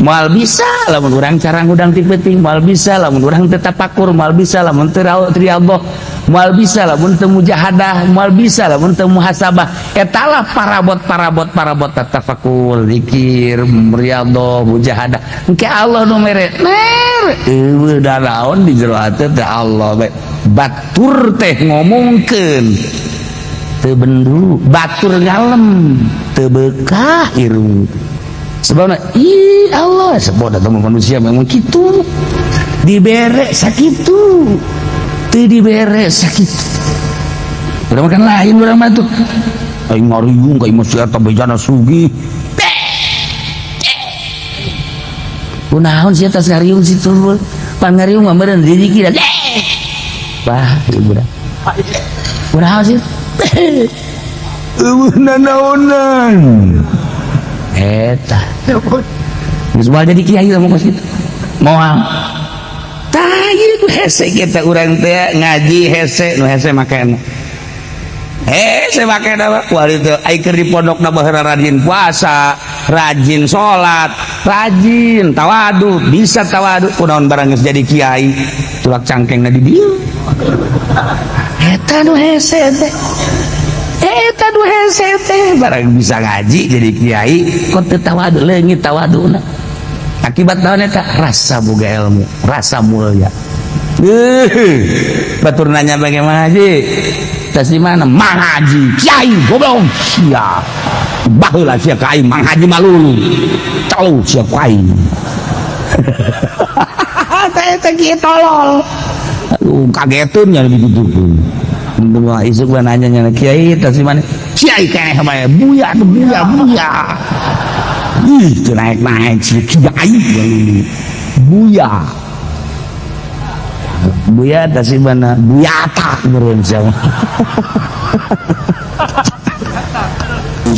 Moal bisa lamun urang cara ngudang ti peuting, moal bisa lamun urang teu tapakur, moal bisa lamun teu riyadhah, moal bisa lamun teu mujahadah, moal bisa lamun teu muhasabah. Eta lah parabot tafakur, zikir, riyadhah, mujahadah. Engke Allah nu mere eueuh da naon di jero hate teh Allah bae. Batur teh ngomongkeun teu bendu, batur ngalem teu beukah irung. Sebabna Allah sebab datang manusia memang kitu dibere sakitu teu dibere sakitu urang makan lain urang mah tuh aing ngariung ka imah sia eta bejana sugih kunaon sia tas ngariung situ pan ngariung mah meureun rezeki da wah ieu budak kunaon sih eueuh nanaonan eta geus moal jadi kiai lamun kos kitu moal tah ieu hese kita urang teh ngaji hese nu hese makena hese makena kuari teh ai keur di pondokna baheula rajin puasa rajin salat rajin tawadu bisa tawadu kunaon barang geus jadi kiai tulak cangkengna di dieu eta nu hese teh eta nu hese teh barang bisa ngaji jadi kiai kok teu tawadu leungit tawaduna akibat naon eta rasa boga ilmu rasa mulia batur nanya bagaimana haji tas di mana mang haji kiai goblok sia baheula sia ka aing mang haji malulu calo sia ka aing eta kieu tolol aduh kageteun nya begitu Dua isuk gua nanya nya kiai tas di mana kiai keneh bae buya ih teu naik si kiai buya tas di mana buyata meureun sia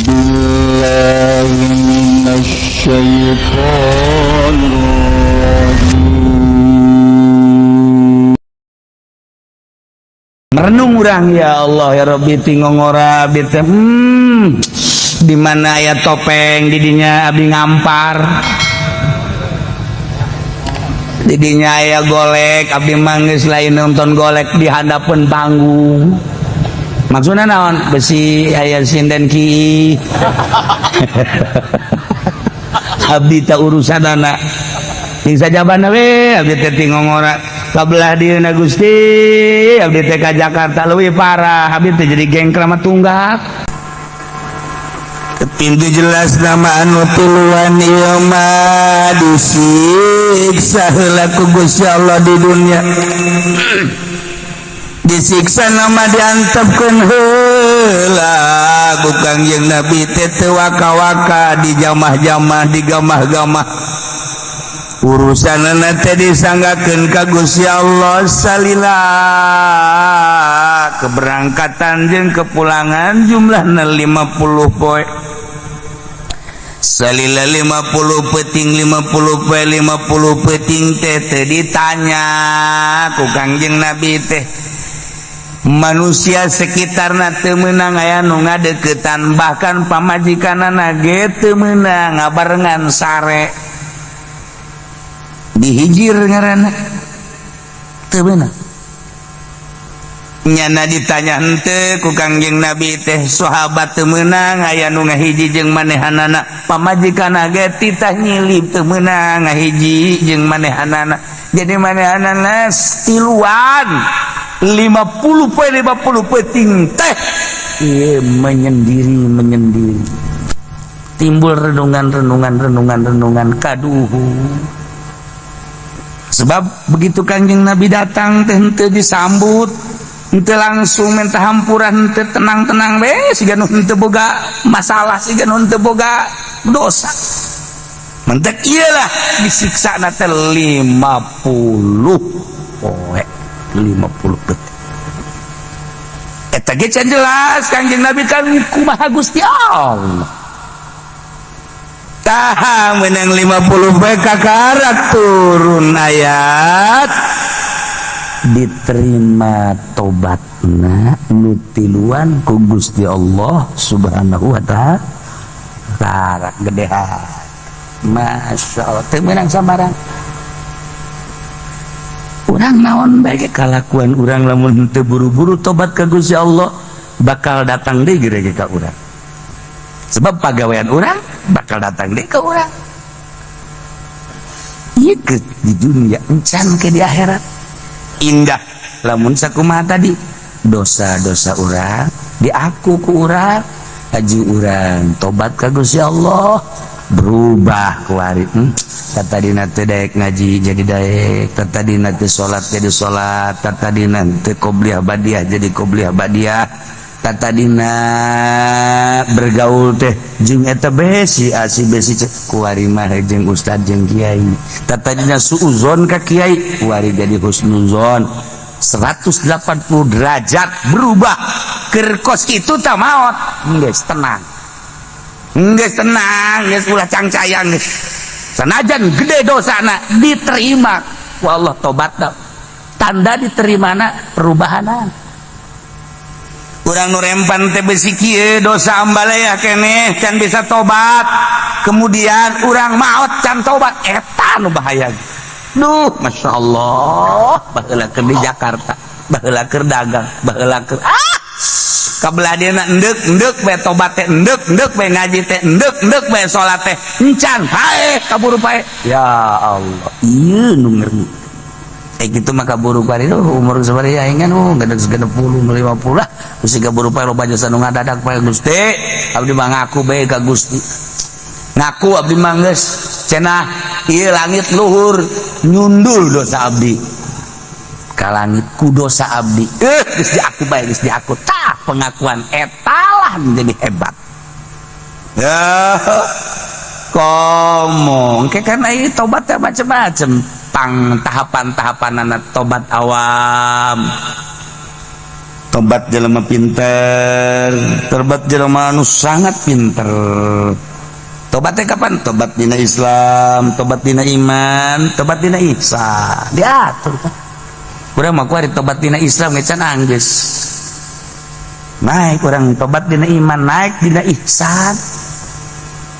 billahi minasyaitonir merenung urang ya Allah ya Rabbi tingongora bete di mana aya topeng didinya abdi ngampar didinya aya golek abdi manggeus lain nonton golek di hadapan panggung maksudna naon besi aya sinden ki abdi ta urusanana ting sajabana we abdi teh tingongora kabelah dieuna Gusti abdi teh ka Jakarta leuwih parah abdi teh jadi geng keramat tunggak pintu jelas nama anu tuluan ieu mah disiksa heula ku Gusti Allah di dunia disiksa nama diantepkeun heula ku Kangjeng Nabi teh teu waka-waka di jamah-jamah di gamah-gamah urusanana teh disanggakeun ka Gusti Allah salila keberangkatan jeung kepulangan jumlahna 50 poe salila 50 peuting 50 poe 50 peuting teh teu ditanya ku Kangjeng Nabi teh manusia sekitarna teu meunang aya nu ngadeukeutan bahkan pamajikanana ge teu meunang ngabarengan sare dihijir ngaranna teu beunang nyana ditanya henteu ku Kangjeng Nabi teh sahabat teu meunang aya nu ngahiji jeung manehanana pamajikanna ge titah nyilip teu meunang ngahiji jeung manehanana jadi manehanana tiluan 50 poe 50 peuting teh ieu menyendiri timbul renungan kaduhu sebab begitu Kangjeng Nabi datang teh henteu disambut henteu langsung minta hampuran henteu tenang-tenang we siga nu henteu boga masalah siga nu henteu boga dosa mentek ieu lah disiksana teh 50 poe 50 peuting eta ge can jelas Kangjeng Nabi kan kumaha Gusti Allah tah menang 50 poe kakarak turun ayat diterima tobatna nutiluan ku Gusti Allah subhanahu wa ta'ala tarak gedehan Masya Allah teu meunang sabarang urang naon bae kalakuan urang lamun teu buru-buru tobat ka Gusti Allah bakal datang deui geureuh ka urang sebab pagawean urang bakal datang deui ka urang ieu di dunia encan ke di akhirat indah lamun sakumaha tadi dosa-dosa urang diaku ku urang aju urang tobat ka Gusti Allah berubah ku ari tatadina teu daek ngaji jadi daek tatadina teu salat jadi salat tatadina teu qobliyah badiah jadi qobliyah badiah tatadina bergaul teh jeung eta besi asi besi ku ari mah jeung ustad jeung kiai tatadina suuzon ka kiai ku ari jadi husnuzon 180 derajat berubah kerkos itu tak maot geus tenang geus ulah cangcayang geus sanajan gede dosana diterima ku Allah tobatna tanda diterimana perubahanan urang nu rempan teh besi kieu dosa ambalaya keneh can bisa tobat kemudian urang maot can tobat eta nu bahaya duh Masya Allah baheula keur di Jakarta baheula keur dagang baheula keur kabeladeuna endek bae tobat teh endek bae ngaji teh endek bae salat teh encan hae kaburu pae ya Allah ieu nu ngeri kitu mah kaburu pae umur sabari aing kan gadeg 60 50 lah geus kaburu pae loba jasa nu ngadadak pae Gusti abdi mah ngaku bae ka Gusti ngaku abdi mah geus cenah ieu langit luhur nyundul dosa abdi ka langit ku dosa abdi geus diaku bae geus diaku tah pengakuan etalah menjadi hebat ya komo engke kan ieu tobat teh macam-macam pang tahapan-tahapanana tobat awam tobat jelema pinter tobat jelema anu sangat pinter tobatnya kapan? Tobat dina Islam, tobat dina iman, tobat dina ihsan. Diatur kan. Urang mah kuari tobat dina Islam geus can anggeus. Naik urang tobat dina iman, naik dina ihsan.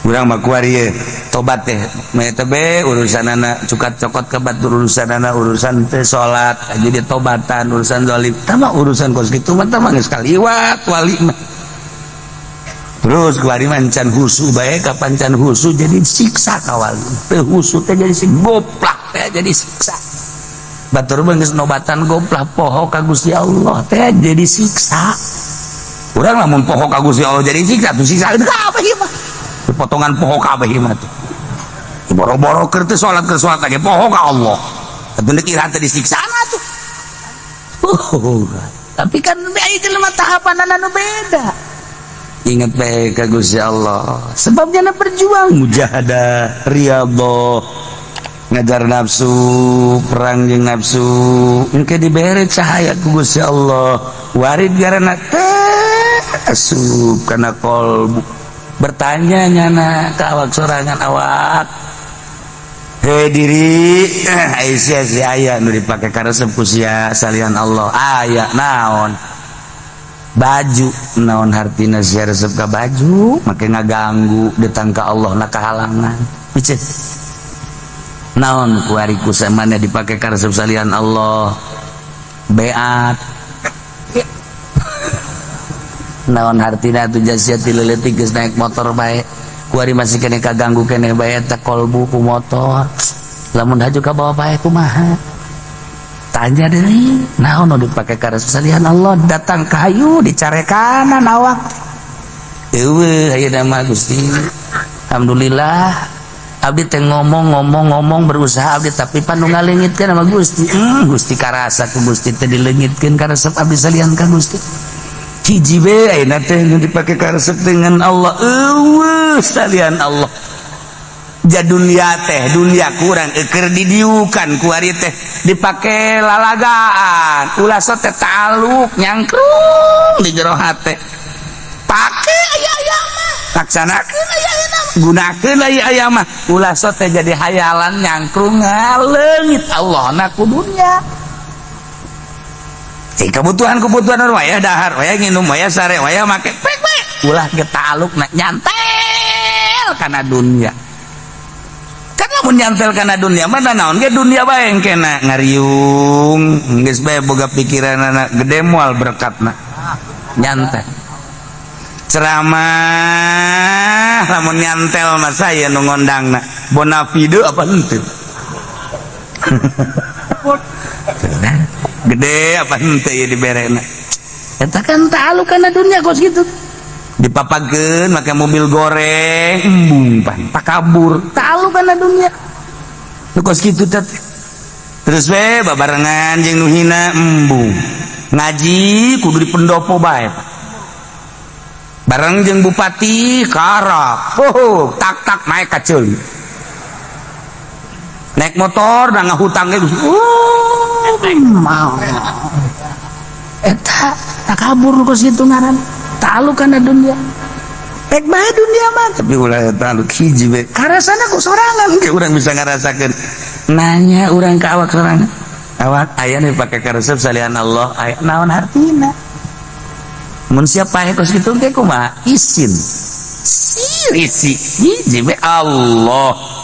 Urang mah kuari ye tobat teh meh teh be urusanana cukat cokot ke batur urusanana urusan teh salat jadi tobatan urusan zalim tah mah urusan kos kitu mah tah mah geus kaliwat wali mah. Terus kuari mancan husu bae kapan can husu jadi siksa kawal teu husu teh jadi goplak teh jadi siksa batur mah geus nobatan goplak poho ka Gusti Allah teh jadi siksa urang lamun poho ka Gusti Allah jadi siksa tuh siksa apa ieu mah potongan poho kabeh ieu mah teh boro-boro keur teu salat lagi poho ka Allah atuh dikira teh disiksana tuh tapi kan aya jelema tahapan anu beda. Ingat baik ka Gusti Allah sebabnya na berjuang mujahadah riyadhah ngajar nafsu perang jeung nafsu engke dibere cahaya ku Gusti Allah warid garana asup kana qalbu bertanya nyana ka awak sorangan awak hei diri Aisyah si aya nu dipake karesep ku sia salian Allah aya naon baju naon hartina sia resep ka baju make ngaganggu datang ka Allah na kahalangan picet naon ku ari ku samana dipake ka resep salian Allah beat naon hartina tu jasia ti leuletik geus naik motor bae ku ari masih kene kaganggu kene bae ta kolbu ku motor lamun haju ka bawa bae kumaha tanya deui naon nu dipake ka salihan Allah datang ka hayu dicarekan awak eueuh ayeuna mah Gusti alhamdulillah abdi teh ngomong berusaha abdi tapi panu ngaleungitkeun sama Gusti Gusti karasa ku Gusti teh dileungitkeun ka resep abdi salihan ka Gusti hiji we ayeuna teh nu dipake ka resep dengan Allah eueuh salihan Allah jadunya teh dunia kurang keur didiukan ku ari teh dipake lalagaan ulah teh taluk nyangkrung di jero hate pake aya mah laksanakeun aya mah gunakeun aya mah ulah teh jadi hayalan nyangkrung ngaleungit Allah na ku dunya kebutuhan waya dahar waya nginum waya sare waya make pek ulah ge taluk na nyantel kana dunya lamun nyantel kana dunia mana naon ge dunia bae engkena ngariung geus bae boga pikiranna gede moal berkatna nyantel ceramah lamun nyantel mah saya nu ngondangna bonafide apa henteu gede apa henteu ieu diberena eta kan talu kana dunia kos kitu dipapageun make mobil goreng embung pan pakabur talu kana dunia nu kos kitu teh terus we babarengan jeung nu hina embung ngaji kudu di pendopo bae bareng jeung bupati karap tak naik ka ceuli naik motor da ngahutang ge mau eta takabur nu kos kitu ngaran talu kana dunia pek bae dunia mah tapi ulah talu hiji we karasana ku sorangan ge urang bisa ngarasakeun nanya urang ka awak sorangan awak aya nu pake karesep salian Allah aya naon artina mun siapa kos kitu ge kumaha isin isi hiji we Allah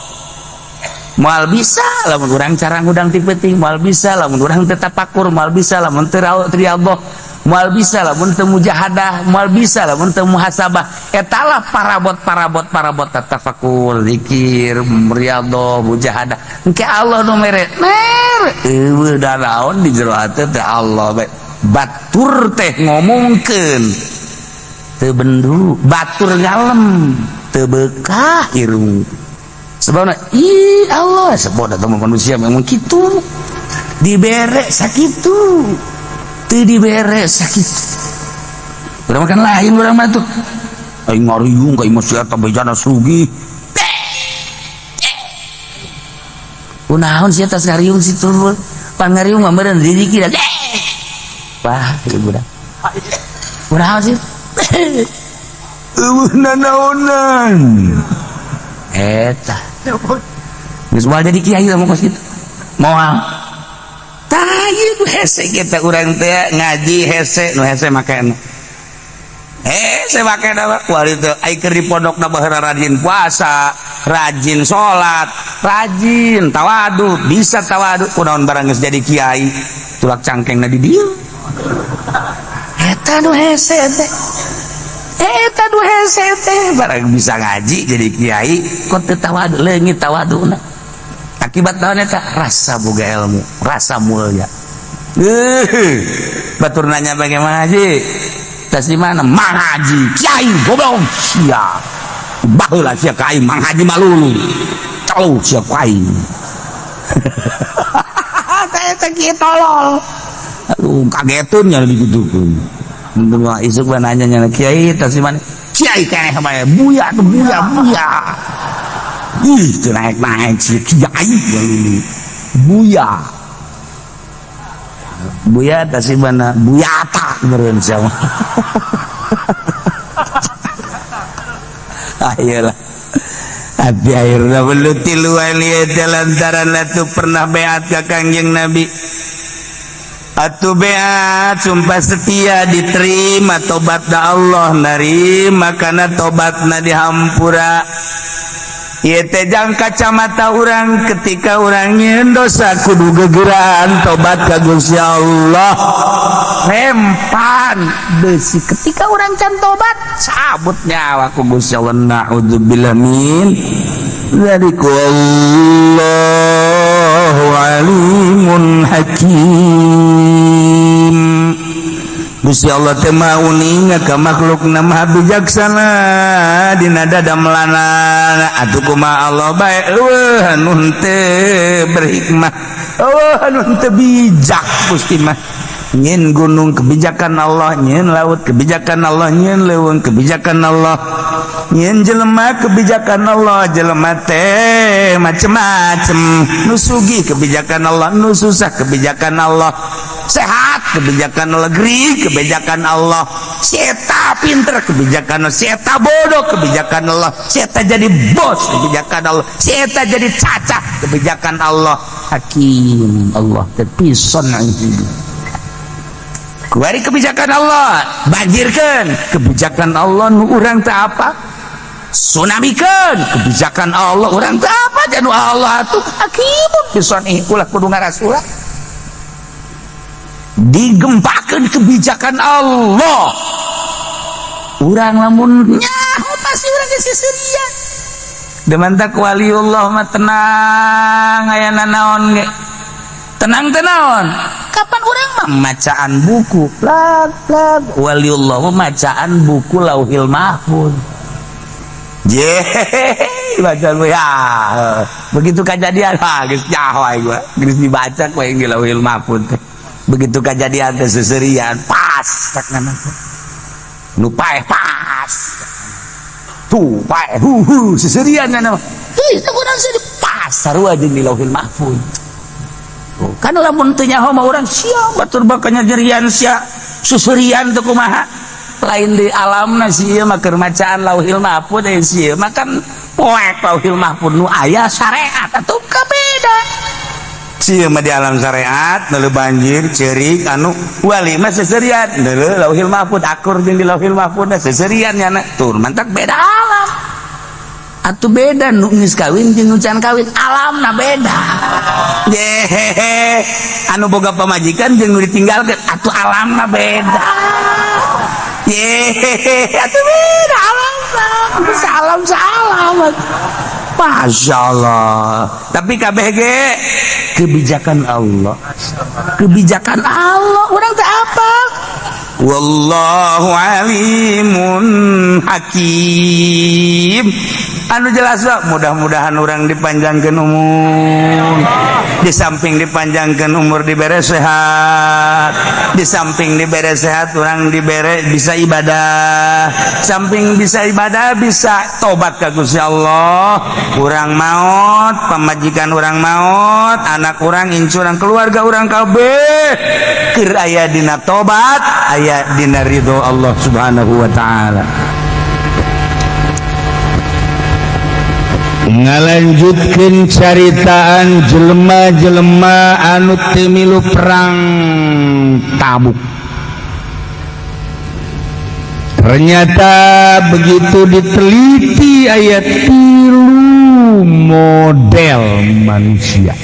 moal bisa lamun urang cara ngudang ti peuting moal bisa lamun urang teu tapakur moal bisa lamun teu riyadhah moal bisa lamun teu mujahadah moal bisa lamun teu muhasabah etalah parabot tafakur zikir riyadhah mujahadah engke Allah nu mere eueuh da naon di jero hate teh Allah bae batur teh ngomongkeun teu bendu batur ngalem teu bekah irung sebabna Allah sebab datang manusia memang kitu dibere sakitu teu dibere sakitu urang makan lain urang mah tuh aing ngariung ka imah sia tabejana sugih kunaon sia tas ngariung situ pan ngariung mah meureun diri kira wah ieu budak kunaon sih eueuh nanaonan eta geus moal jadi kiai lamun kos kitu moal tah ieu hese kita urang teh ngaji hese nu hese makena hese makena kuari teh ai keur di pondokna baheula rajin puasa rajin salat rajin tawadu bisa tawadu kunaon barang geus jadi kiai tulak cangkengna di dieu eta nu hese teh eta nu hese teh barang bisa ngaji jadi kiai kok teu tawadu leungit tawaduna akibat naon eta rasa boga ilmu rasa mulia batur nanya bagaimana haji tas di mana mang haji kiai goblok sia baheula sia ka aing mang haji malulu cau sia ka aing eta kieu tolol aduh kagetun nya dikutukeun mun isuk nanya nya kiai tas di mana kiai keneh bae buya tuh buya ih teu naik si kiai buya tas di mana buyata meureun sia mah ayolah hati akhirna belu tiluan ieu teh lantaran atuh pernah beat ka Kangjeng Nabi atuh beat sumpah setia diterima tobatna Allah narima kana tobatna dihampura ieu teh jang kacamata urang ketika urang nyieun dosa kudu gegeran tobat ka Gusti Allah rempan beusi ketika urang can tobat cabut nyawa ku Gusti Allah naudzubillah min dzalika Allahu alimun hakim Gusti Allah teh mauning ka makhlukna maha bijaksana dina dadamelanana atuh kumaha Allah bae eueuh anu teu berhikmah eueuh anu teu bijak Gusti mah nyeun gunung kebijakan Allah nyeun laut kebijakan Allah nyeun leuweung kebijakan Allah nyeun jelema kebijakan Allah jelema teh macem-macem nu sugih kebijakan Allah nu susah kebijakan Allah sehat kebijakan Allah geri kebijakan Allah si eta pinter kebijakan Allah si eta bodoh kebijakan Allah si eta jadi bos kebijakan Allah si eta jadi cacah kebijakan Allah hakim Allah terpison kuari kebijakan Allah banjirkan kebijakan Allah nu urang teh apa tsunamikeun kebijakan Allah urang teh apa janu Allah atuh hakimun bisani ulah kudu ngarasul digempakeun kebijakan Allah urang lamun nyaho pasti urang geus seserian demantak waliullah mah tenang aya nanaon ge tenang naon kapan urang mah macaan buku plag waliullah mah macaan buku Lauhil Mahfuz baca lu ya begitu kejadian geus nyaho aing gua geus dibaca ku yang di Lauhil Mahfuz begitu kejadian teh seserian pas sakna nu paeh pas tuh paeh seserian na ih urang sih pas sarua jeung di Lauhil Mahfuz kan lamun teu nyaho mah urang sia batur bakanya jerian sia susurian teu kumaha lain di alamna sia mah keur macaan Lauhil Mahfuz sia mah kan poek Lauhil Mahfuz nu aya syariat atuh kabeda sia mah di alam syariat neuleuh banjir ceurik anu wali mah seserian neuleuh Lauhil Mahfuz akur jeung di Lauhil Mahfuz seserian nya tur mantak beda alam atuh beda nu geus kawin jeung nu can kawin alamna beda anu boga pamajikan jeung nu ditinggalkeun atuh alamna beda atuh beda alamna salam Masya Allah tapi kabeh ge kebijakan Allah urang teh apa wallahu alimun hakim anu jelas mudah-mudahan orang dipanjangkeun umur di samping dipanjangkeun umur dibere sehat di samping dibere sehat orang dibere bisa ibadah samping bisa ibadah bisa tobat ka Gusti Allah urang maot pamajikan urang maot anak urang incu urang keluarga urang kabeh keur aya dina tobat aya dina ridho Allah Subhanahu wa taala ngalanjutkeun caritaan jelema-jelema anu teu milu perang Tabuk. Ternyata begitu diteliti aya 3 model manusia.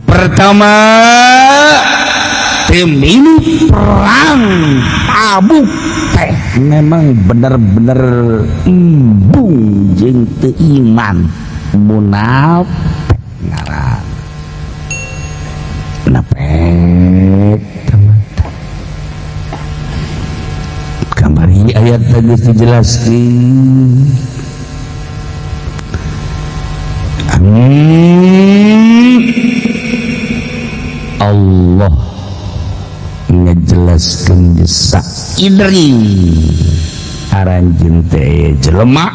Pertama teu milu perang Tabuk teh memang bener-bener embung jeung teu iman munafik ngaran munafik kamari ayat tadi dijelaskeun Allah ngejelaskeun jasa idri aranjeun teh jelema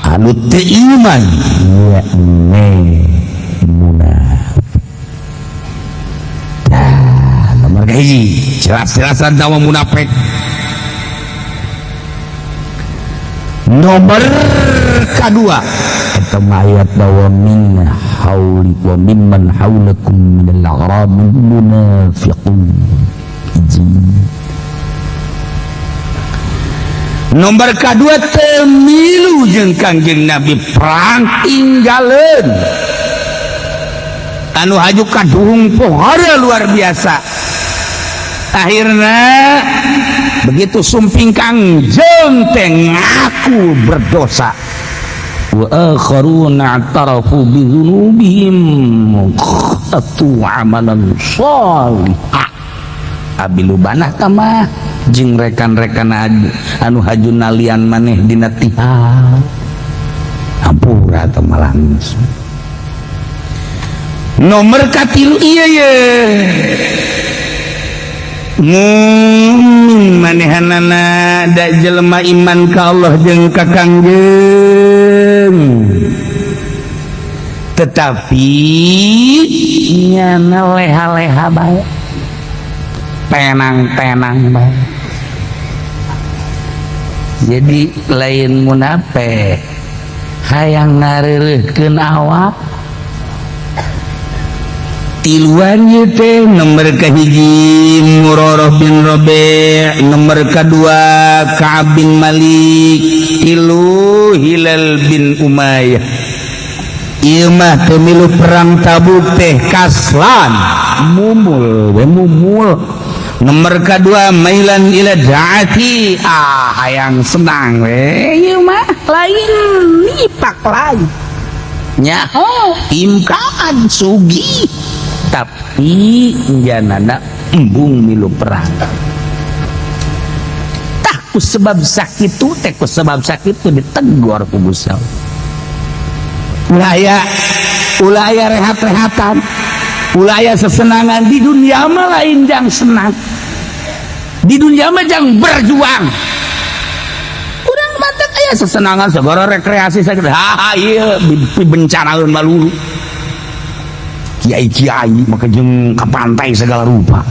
anu teu iman yakni munafik. Nomor hiji jelas-jelasan tawa munafik. Nomor kedua eta ayat bahwa min hauli wa mimman haulakum minal a'rab munafiqun. Nomor kedua temilu jeung Kangjeng Nabi perang tinggaleun anu haju kaduhung pohara luar biasa. Akhirna begitu sumping Kangjeng teh ngaku berdosa. Wa akharuna i'tarafu bi dzunubihim atu amalan shalihah. Abilubana kama jeung rekan-rekan anu haju nalian maneh dina tihal hampura teh malangis. Nomor katilu ieu ye manehanana da jelema iman ka Allah jeung ka Kangjeng tetapi nyana leha-leha bae tenang-tenang bae. Jadi lain munafik hayang ngareureuhkeun awak tiluan ieu teh nomor kahiji Murarah bin Rabi', nomor kedua Ka'ab bin Malik, tilu Hilal bin Umayyah. Ieu mah teu milu perang Tabuk teh kaslan mumul. Nomor kedua Mailan ila Da'ati, hayang senang we ieu mah lain nipak lain nyaho imkaan sugi tapi janana embung milu perang tah ku sebab sakit tu ditegur ku Gusti ulah aya rehat-rehatan, ulah aya sesenangan di dunia mah lain jang senang, di dunia mah jang berjuang. Urang batak aya sesenangan segala rekreasi saged ieu bencanaeun malulu kiai-kiai maka jeung ka pantai segala rupa.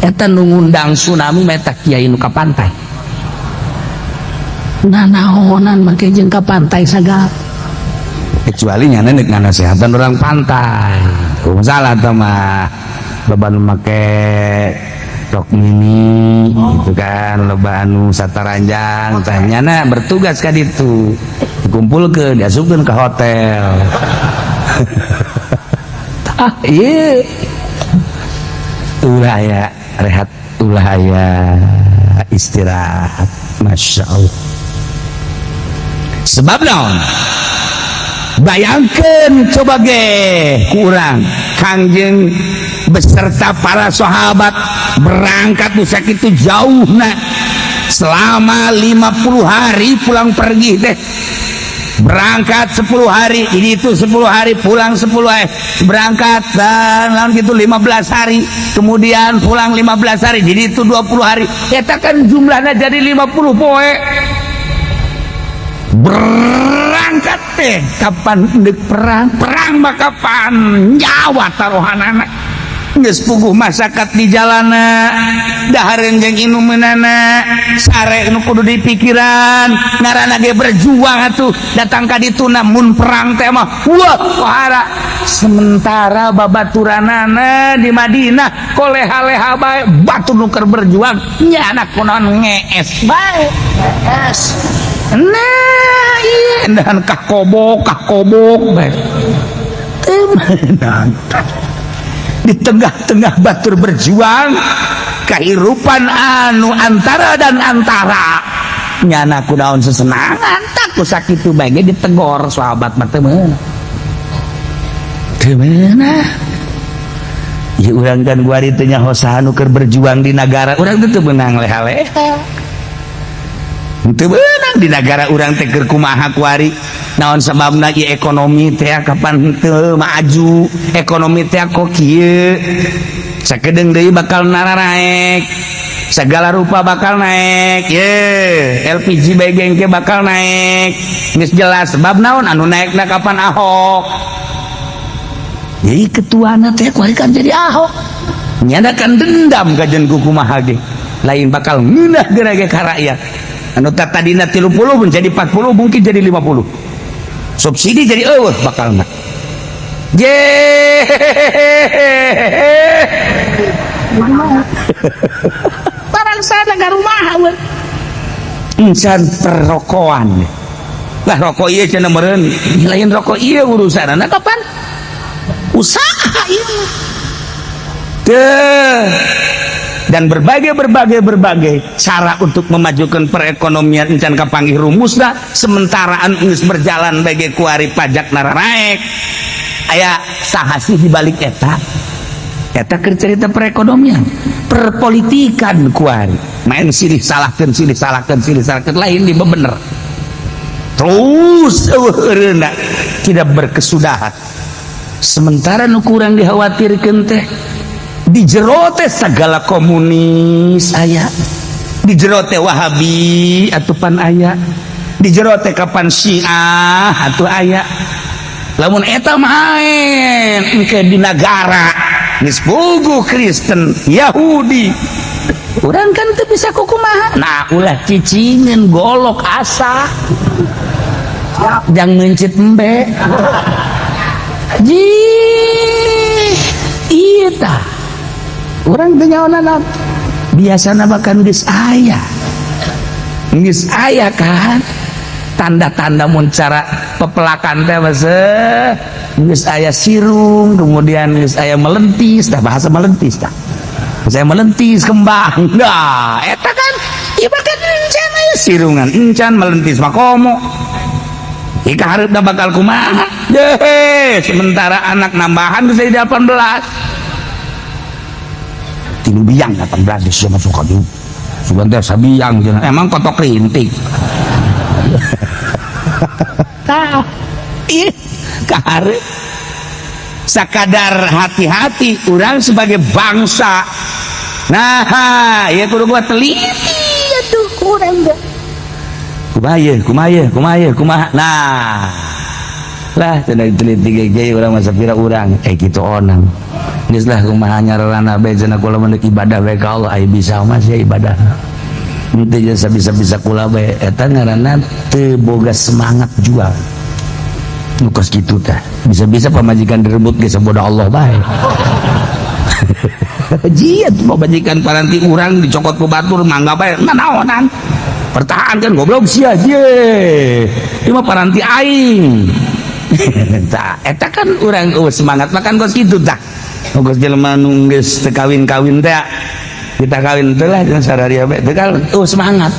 Eta nu ngundang tsunami mah eta kiai nu ka pantai. Nanaonan make jeung ka pantai sagala. Kecuali nyana nek ngasehatan orang pantai. Kumaha salah tah mah loba nu make rok mini gitu kan, loba anu sataranjang tah nyana bertugas ka ditu. Dikumpulkeun diasupkeun ka hotel. Ieu ulah aya rehat, ulah aya istirahat. Masya Allah. Sebab naon? Bayangkan coba ge kurang Kangjeng beserta para sahabat berangkat usah kitu jauh selama 50 hari pulang pergi deh, berangkat 10 hari ini itu 10 hari pulang 10 hari berangkat dan lawan gitu 15 hari kemudian pulang 15 hari jadi itu 20 hari eta kan jumlahnya jadi 50 poe. Berangkat teh kapan dek perang mah kapan nyawa taruhanana geus puguh masyarakat di jalana dahareun jeung inumeunana sare nu kudu dipikiran ngaranna ge berjuang atuh datang ka ditu mun perang teh mah wah pahara sementara babaturanana di Madinah koleha-leha bae batu nu keur berjuang nya anak kunaon ngees bae ngees. Nah iya dan kahkobok baik temenan di tengah-tengah batur berjuang kehidupan anu antara dan antara nyana kunaon sesenangan tak sakit itu baiknya ditegor sahabat mah temenan ya urang kan gua itu nyaho saha nu keur berjuang di negara urang teh teu meunang leha-leha teu beunang di negara urang teh keur kumaha kuari naon sababna ieu ekonomi teh kapan teu maju ekonomi teh kok kieu sakedeung deui bakal naranaek segala rupa bakal naik ye LPG bageng ke bakal naik geus jelas sebab naon anu naikna kapan Ahok jadi ketuana teh kuari kan jadi Ahok nyadakan dendam gajen kumaha ge lain bakal ngeunah geura ge ka rakyat anu tadina 30 menjadi 40 mungkin jadi 50 subsidi jadi eueuh bakalna barang sana ka rumaha we insan perrokoan lah rokok ieu cenah meureun lain rokok ieu urusanna kapan usaha ieu dan berbagai cara untuk memajukan perekonomian encan kapanggih rumusna sementara geus berjalan bagi kuari pajak naranaek aya saha sih dibalik eta keur cerita perekonomian perpolitikan kuari main silih salahkeun lain di bener terus eueureuna tidak berkesudahan sementara nu kurang dikhawatirkeun teh di jero teh segala komunis aya di jero teh Wahabi atupan aya di jero teh kapan Syiah atuh aya lamun eta main engke di negara geus puguh Kristen Yahudi urang kan teu bisa kumaha nah ulah cicingeun golok asa jang mencit embe ji iya tah urang teu nyaonan biasana makan geus aya kan tanda-tanda mun cara pepelakan teh geus aya sirung, kemudian geus aya melentis, dah bahasa melentis tah. Saya melentis kembang. Nah, eta kan ieu kan encan aya sirungan, encan melentis mah komo. Ika hareup da bakal kumaha? Deh, sementara anak nambahan geus jadi 18. Tilu biang 18 geus masuk ka dieu. Sugan teh sabiang cenah. Emang kotok rintik. Tah. Ih, kahare sakadar hati-hati urang sebagai bangsa. Nah, ya kudu gua teliti atuh urang teh. Kumaha. Nah. Lah cenah teliti ge urang masa pira urang kitu onang. Geus lah kumaha nyarana bae cenah kula mendeuk ibadah bae ka Allah aya bisa mah sia ibadah. Henteu jeung bisa kula bae eta ngaranna teu boga semangat jual. Nukas gitu tah bisa-bisa pamajikan direbut ge saboda Allah bae. Jiat pamajikan paranti urang dicokot ku batur mangga bae naonan. Pertahankan goblok sia je. Ieu mah paranti aing. Tah eta kan urang semangat makan kos kitu tah. Geus jelema nu geus teu kawin-kawin teh kita kawin teh lah jeung sararia bae teu semangat.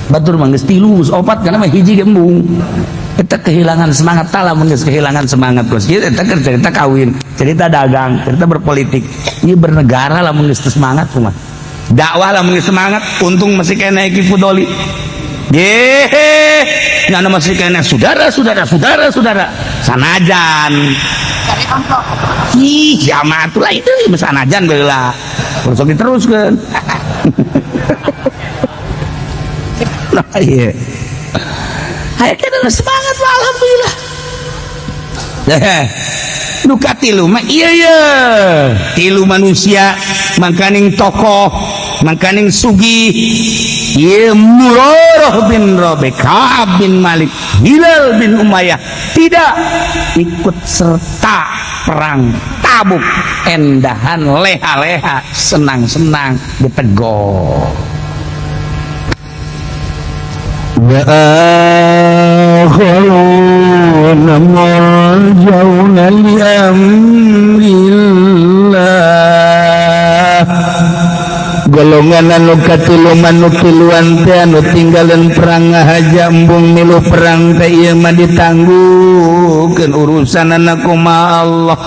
Batur mah geus 3 geus 4 kana mah hiji ge embung. Kita kehilangan semangat tala mun kehilangan semangat bos kita cerita kawin, cerita dagang, cerita berpolitik. Ini bernegara lah mun semangat cuma dakwah lah mun semangat. Untung masih kena iki Pudoli nyana masih kena saudara sanajan jamaah tuh lah itu sanajan bela terus diteruskan. Nah iya aya kana semangat mah alhamdulillah. Nu katilu mah iya tilu manusia mangkaning tokoh mangkaning sugih ieu Murarah bin Rabi', Ka'ab bin Malik, Hilal bin Umayyah tidak ikut serta perang Tabuk, endahan leha-leha senang-senang ditegor. وآخرون مرجون لأمر الله golongan anu katilu manukiluan teh anu tinggalan perang ngahaja embung milu perang teh ieu mah ditangguhkeun urusanana kumaha Allah.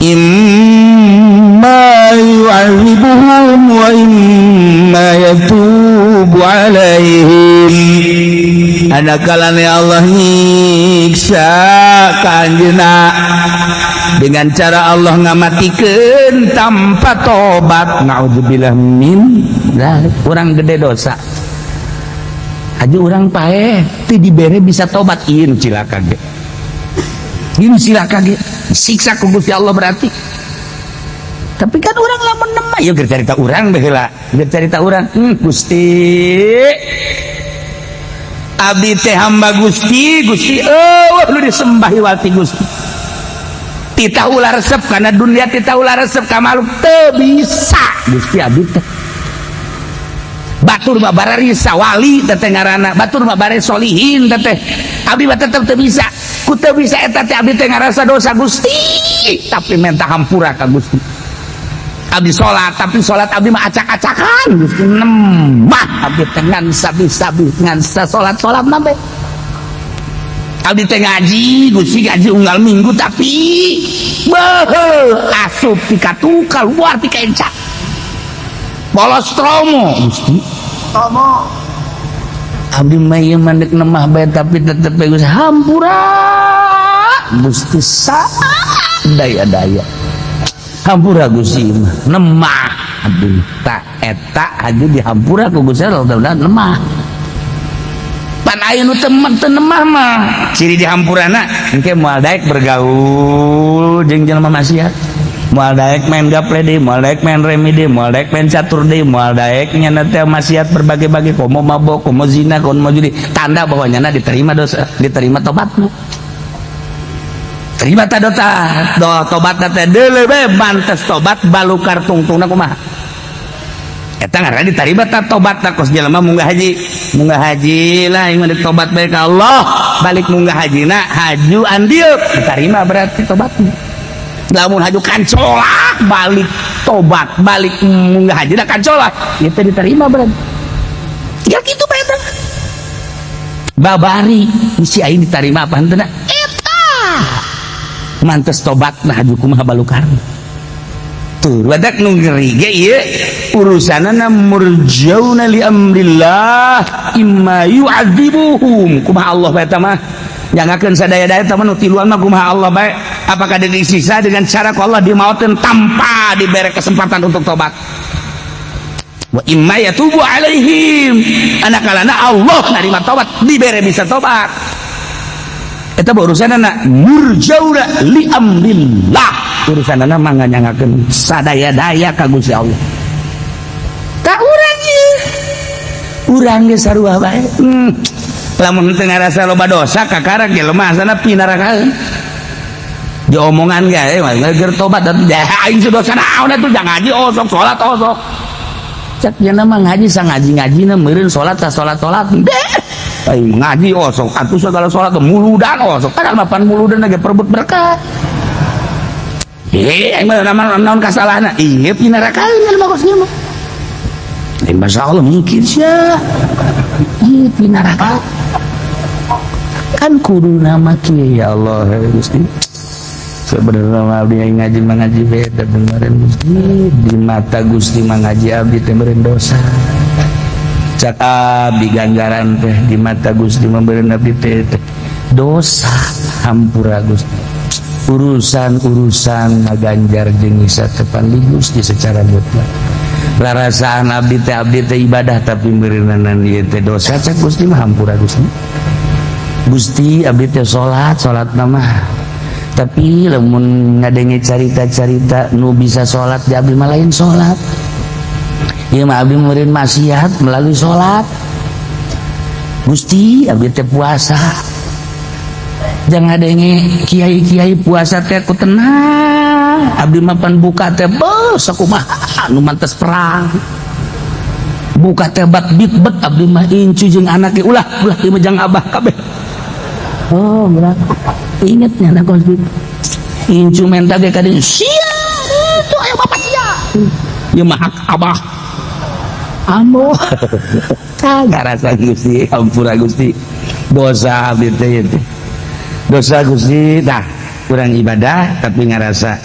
Imma yu'adzibuhum wa imma yatubu alaihim. Ada kalanya Allah nyiksa ka anjeunna dengan cara Allah ngamatikeun tanpa tobat. Naudzubillah min dzalik. Urang gede dosa aja urang paeh teu dibere bisa tobat ieu cilaka ge. Ieu cilaka ge siksa ku Gusti Allah berarti. Tapi kan orang lamun nemah ya keur carita urang baheula, keur carita urang. Gusti abdi teh hamba Gusti eueuh nu disembah wati Gusti. Titah ulah resep kana dunia, titah ulah resep ka makhluk teu bisa Gusti abdi teh. Batur mah bararisa wali teh ngaranna, batur mah bare solihin teh. Abdi mah tetep teu bisa. Ku teu bisa eta teh abdi teh ngarasa dosa Gusti, tapi minta hampura ka Gusti. Abdi sholat, tapi sholat abdi mah acak-acakan Gusti nemah abdi teh ngan sabi-sabi ngan salat nabe. Abdi teh ngaji Gusti ngaji unggal minggu tapi asup ti katukal luar ti kaencak bolos tromo Gusti tromo. Abdi mah ieu mandek nemah bae tapi tetep Gusti hampura Gusti daya-daya hampura Gusti nemah abdi tak eta aja dihampura ku Gusti Allah nemah pan aya nu teu nemah mah ciri dihampurana engke moal daek bergaul jeung jelema maksiat, moal daek main gaple deui, moal daek main remi deui, moal daek main catur deui, moal daek nyana teh maksiat berbagai-bagai, komo mabok, komo zina, komo judi, tanda bahwa nyana diterima dosa, diterima tobatna. diterima ta tobat teh deuleu we mantes tobat balukar tungtungna kumaha eta ngaranna diterima ta tobat ta kos jelema munggah haji lah yang ditobat bae ka Allah balik munggah hajina haju andieu diterima berarti tobatnya lamun haju kancolak balik tobat balik munggah hajina kancolak itu diterima berarti ya gitu bae eta babari si aing diterima apa henteu eta mantes tobat nah haju kumaha balukar tuh badak nu ngeri ge ieu urusanana murjauna li amrillah imma yu'adzibuhum kumaha Allah bae eta mah jangakeun sadaya-daya teh mah nu tiluan mah kumaha Allah bae apakah disiksa dengan cara ku Allah dimautkeun tanpa diberi kesempatan untuk tobat wa imma yatubu alaihim anakalana Allah narima tobat diberi bisa tobat eta urusanana murjauna li amrillah urusanana mah nganyangakeun sadaya-daya ka Gusti Allah tak urang ieu urang ge sarua bae lamun teu ngarasa loba dosa kakarang ge lemah sana pinarakaeun di omongan ge keur tobat da aing dosa naon atuh jangan ngaji osok salat osok cak yen mah ngaji sang ngaji-ngajina meureun salat ta salat-salat aing ngaji osok atuh segala salat muludan osok padahal mapan muludan ge perebut berkah aing mah naon kasalahna ieu pinarakaeun mah kosnya mah Masya Allah mikir sia ieu pinaraka kan kudu nama kieu ya Allah Gusti sebenarnya mah abdi ngaji mengaji beda beneran Gusti di mata Gusti mah ngaji abdi teh meureun dosa cak abdi ganggaran teh di mata Gusti mah meureun abdi teh dosa hampura Gusti urusan ngaganjar jeung ngisa tepan di Gusti secara mutlak larasaan abdi teh ibadah tapi meureunana ieu teh dosa cak Gusti mah hampura Gusti abdi teh salat mah tapi lamun ngadenge carita-carita nu bisa salat di abdi mah lain salat ieu mah abdi meureun maksiat melalui salat Gusti abdi teh puasa jangan ngadenge kiai-kiai puasa teh ku tenang abdi mah pan buka teh beuh sakumaha nu mantes perang buka teh bat bitbet abdi mah incu jeung anak ge ulah ieu mah jang abah kabeh oh berat ingetnya na kos incu menta ge kadin sia itu aya bapak sia ieu mah hak abah ambo ngarasa Gusti ampura Gusti dosa abdi teh dosa Gusti tah kurang ibadah tapi ngarasa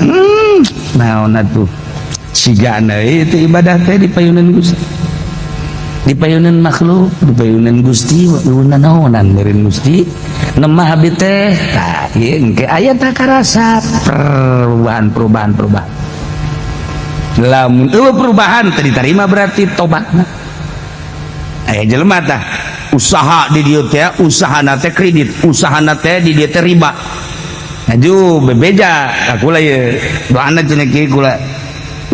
naon atuh sigana itu ibadah teh dipayuneun Gusti dipayuneun makhluk dipayuneun Gusti naonan meureun Gusti nemah abdi teh tah ieu engke aya tah karasa perubahan lamun eueuh perubahan teh diterima berarti tobatna aya jelema tah usaha di dieu teh usahana teh kredit usahana teh di dieu teh riba aju bebeja kula ye doana cenah kieu kula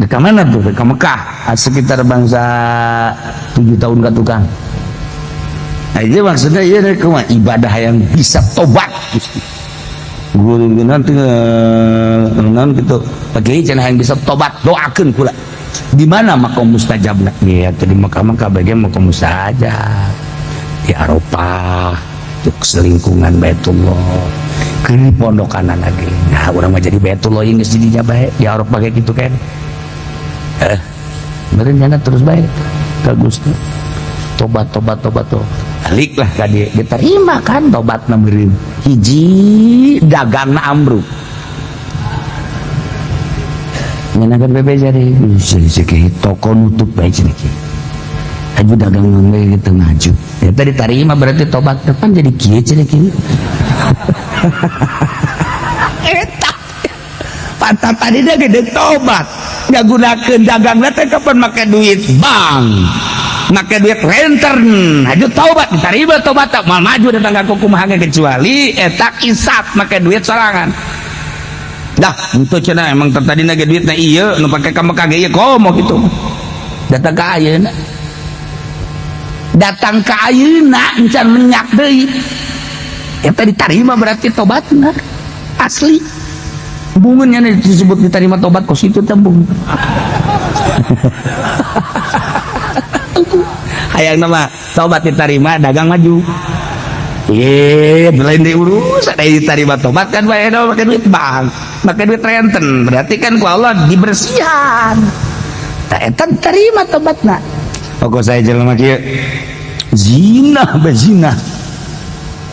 ka mana tuh ka Mekah sekitar bangsa 7 tahun ka tukang aja maksudnya ieu kumaha ibadah yang bisa tobat Gusti guru nanti gitu pakai cenah yang bisa tobat doakeun kula di mana makom mustajabna ya teh di Mekah bagian makom mustajab di Arafah untuk selingkungan Baitullah kini pondokan lagi nah urang mah jadi Baitullah ini geus di dinya bae di Arafah kayak gitu kan berencana terus baik ka Gusti tobat baliklah ka dieu diterima kan tobatna meureun hiji dagangna ambruk ngenakeun bebeja deui jadi toko nutup bae cenah kieu aju dagang ngeunggah gitu maju eta diterima berarti tobat depan jadi kieu cenah kieu eta patah tadi dia gede tobat nggak gunakan dagangnya teh kapan make duit bank make duit renter aju tobat diterima tobat tak mal maju datang ke kumaha kecuali eta isap make duit sorangan dah untuk cenah emang tadi nage duitna ieu nu pake ka Mekah ge ieu komo kitu datang ka ayeuna datang ka ayeuna encan menyak deui eta diterima berarti tobatna asli bungunnya disebut diterima tobat kos itu tembung hayang nama tobat diterima dagang maju lain diurus ada diterima tobat kan bae pakai duit bank pakai duit renten berarti kan ku Allah dibersihan tak eta terima tobatna pokok saya jelema kieu zina bezina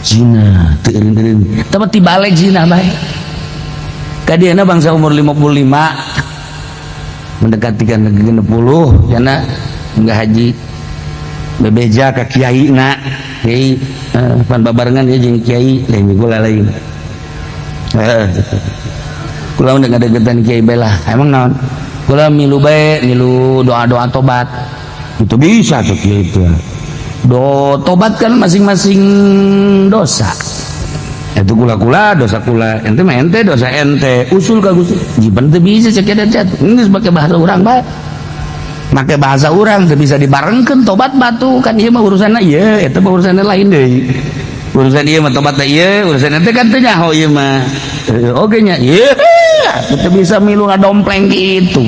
zina teureun tapi tibalik zina bae kadiana bangsa umur 55 mendekati kan 60 karena enggak haji bebeja ke kiai na kiai pan babarengan ya jeung kiai lain kula lain kula udah ngadegetan kiai bela emang naon kula milu bae milu doa-doa tobat itu bisa tuh kiai itu tobat kan masing-masing dosa itu kula dosa kula ente mah ente dosa ente usul ka usul jiban teu bisa cek ada ini pakai bahasa urang bae make bahasa urang teu bisa dibarengkeun tobat batu kan ieu mah urusanna ieu eta mah urusanna lain deui urusan ieu mah tobat teh ieu urusan ente kan teu nyaho ieu mah oge nya ieu teu bisa milu ngadompleng gitu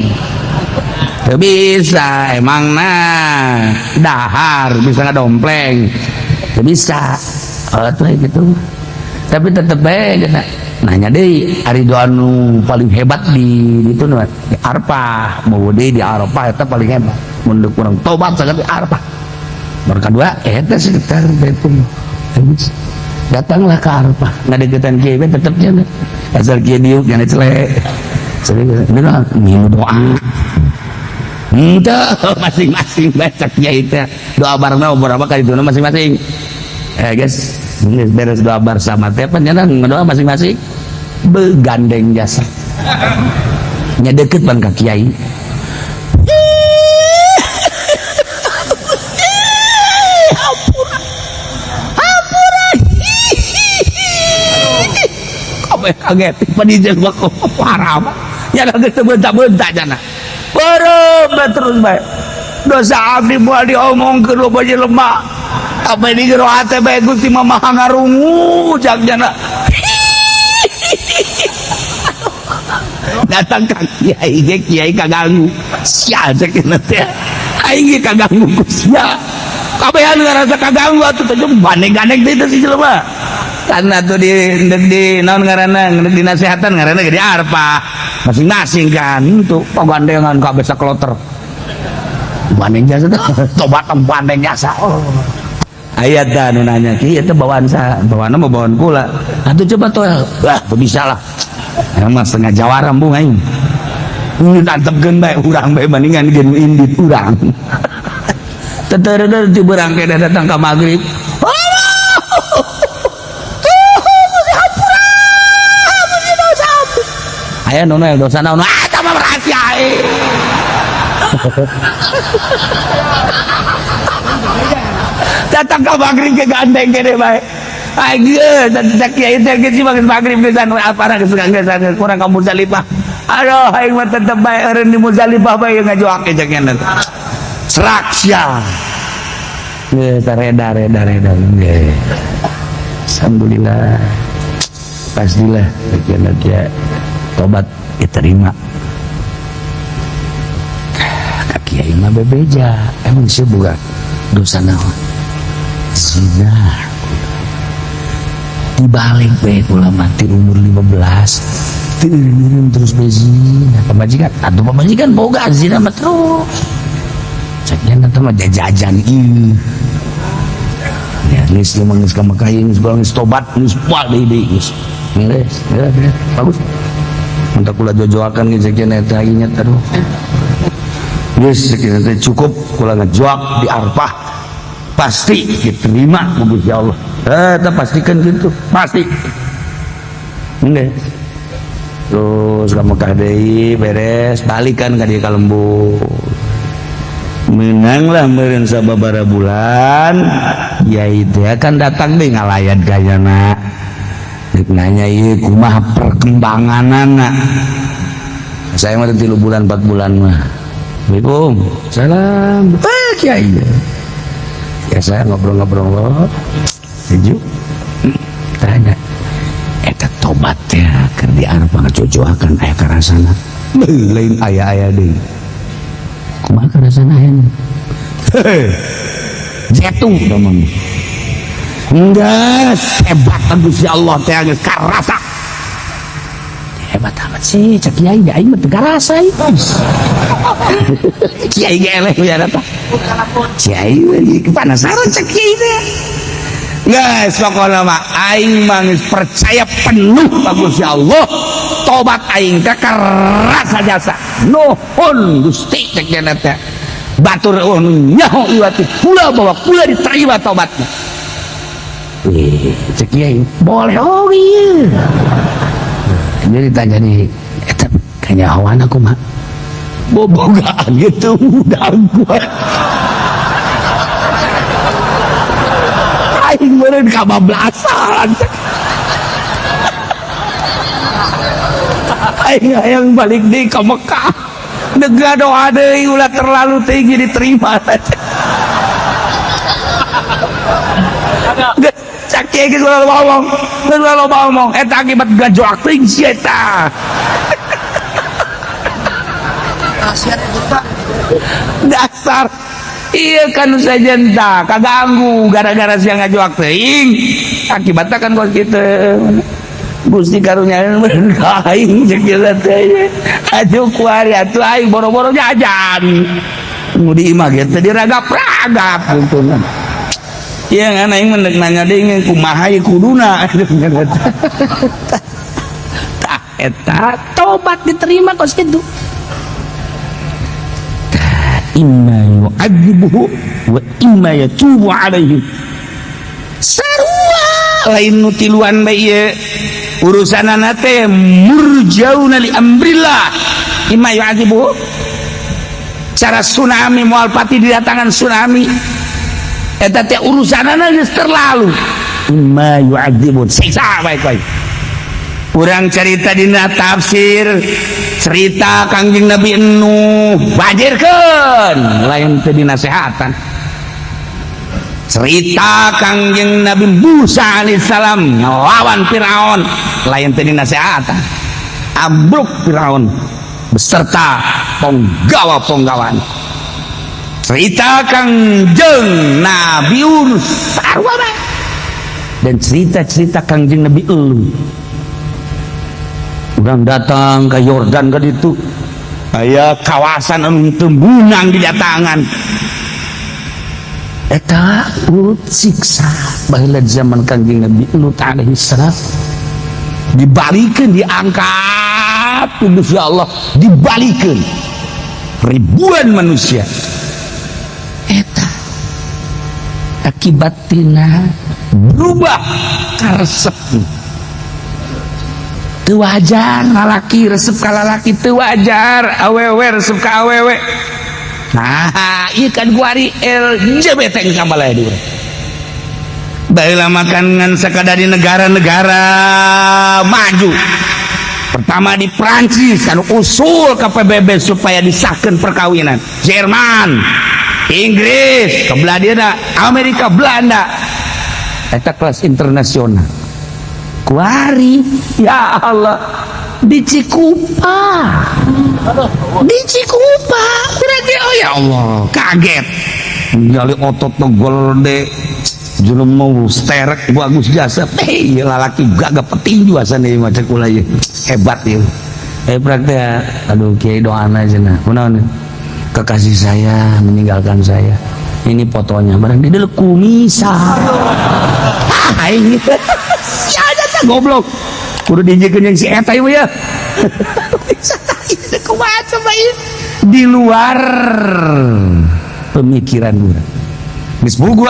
teu bisa emang dahar bisa ngadompleng teu bisa tuh gitu tapi tetep bae nanya deh ari doa nu paling hebat di itu di Arafah mau deui di Arafah eta paling hebat mun kurang tobat sangat di Arafah baru kedua eta sekitar itu datanglah ke Arafah ngadegetan kieu we tetep nya asal kieu diuk nya celek bener minum doa itu masing-masing baca kiai teh doa bareng berapa kali itu masing-masing guys beres doa bersama teh panjang doa masing-masing begandeng jasa nya deket ban ka kiai kabeh kaget padijeun kok haram nya geus teu bentak-bentak jana bareng terus bae dosa abdi moal diomongkeun loba jelema apa di jero hate bae Gusti mah maha ngarungu jagjana datang ka kiai ge kiai kaganggu sia cek teh aing ge kaganggu ku sia kabehan ngarasa kaganggu atuh teh bandeng-gandeng teh si jelema karena tuh di naon ngaranna di nasehatan ngaranna ge di Arafah masing-masing kan itu pagandengan kabeh sakloter bandeng jasa tobat bandeng jasa ayat dah nu nanya ki eta bawaan sa bawaana mah bawaan kula atuh coba tuh lah tuh bisa lah emang setengah jawaram bung aing ini tantepkeun bae urang bae bandingan gen indit urang tetereuh ti beurang ke datang ka magrib aya nona dosa naon eta mah rahasia datang ke maghrib ke gandeng gede bae aja tak kiai teh geus makin maghrib geus apa geus kurang ka Muzdalifah aduh aing mah tetep bae eureun di Muzdalifah bae ngajoake jeung nya serak sia ge reda alhamdulillah pastilah kena dia tobat diterima ka kiai mah bebeja emang sih bukan dosa naon zina dibalik bae kula mati umur 15 tieureun terus bezina pamajikan atuh pamajikan boga zina mah terus ceknya teh mah jajan ieu ya geus mah geus ka Mekah geus geus tobat geus moal deui geus bagus untuk kula jojoakan ge ceknya teh inget aduh geus ceknya teh cukup kula ngejoak di Arafah pasti diterima ku Gusti Allah. Kita pastikan gitu, pasti. Nggih. Terus ka Mekah deui beres, balikan ka dieu ka lembur. Menanglah meureun sababaraha bulan, yai teh akan datang deui ngalayan kayana. Dik nanya ieu kumaha perkembanganana. Saya mah 3 bulan 4 bulan mah. Assalamualaikum. Salam. Kiai. Ya saya ngobrol-ngobrol sejuk tanya eta tobat ya cucuakan aya karasana lain aya deui kumaha karasana aya jatuh teman enggak hebat Gusti Allah teh geus karasa hebat amat sih cek kiai da aing mah teu karasa itu kiai ge eleh ya eta kiai lagi penasaran cek kiai teh guys pokoknya mah aing mah percaya penuh bagus ya Allah tobat aing teh karasa jasa nuhun Gusti cek teh batur nyaho iwati kula bahwa kula diterima tobatnya cek kiai boleh ieu jadi ditanya nih eta kanyahoan aku mah bobogaan gitu udah gua aing meureun kabablasan aing hayang balik deui ka Mekah dega doa deui ulah terlalu tinggi diterima cak kieu geus ulah ngomong eta akibat gajoak teuing si eta dasar iya kan sajen tak kaganggu gara-gara siang ngajuak teuing akibatnya kan kos kitu Gusti karunia aing cek ieu teh atuh kuari atuh aing boro-boro jajan nu di imah ge teh diragap-ragap punten ieu ngan aing mendek nanya deui kumaha ieu kuduna tah eta tobat diterima kos kitu imma yu'adzibuhu wa imma yatubu alaihi sarua lain nutiluan bae ieu urusanana teh murjauna li amrillah imma yu'adzibuhu cara tsunami moal pati didatangan tsunami eta teh urusanana geus terlalu imma yu'adzibuhu siksa bae urang cerita dina tafsir cerita Kangjeng Nabi Nuh bajirkeun lain teu dinasehatan cerita Kangjeng Nabi Musa alaihissalam ngelawan Firaun lain teu dinasehatan ambruk Firaun beserta ponggawa-ponggawan cerita Kangjeng Nabi Yunus dan cerita-cerita Kangjeng Nabi Elu urang datang ke Yordan ke ditu aya kawasan anu tembunang di datangan eta urut siksa baheula zaman Kangjeng Nabi Lut alaihi salam dibalikeun diangkat ku Gusti Allah dibalikeun ribuan manusia eta akibatina berubah karesep teu wajar lalaki resep ka lalaki teu wajar awewe resep ka awewe nah ieu kan guari LGBT kabalaya diurang baheula makan ngan sakadari negara-negara maju pertama di Prancis kan usul ke PBB supaya disahkeun perkawinan Jerman Inggris kebelah dieuna Amerika Belanda eta kelas internasional kuari ya Allah di Cikupa kurang dia oh ya Allah kaget nyali otot nogol de jelema mau sterek bagus jasa lalaki gagap petinju asana ieu mah cek ulah ieu hebat ieu hebat teh aduh kiai doana cenah kunaon kekasih saya meninggalkan saya ini fotonya barang di delek kumisa aing goblok kudu dijiekeun yang si eta ieu ya kumaha coba ieu di luar pemikiran urang geus bugu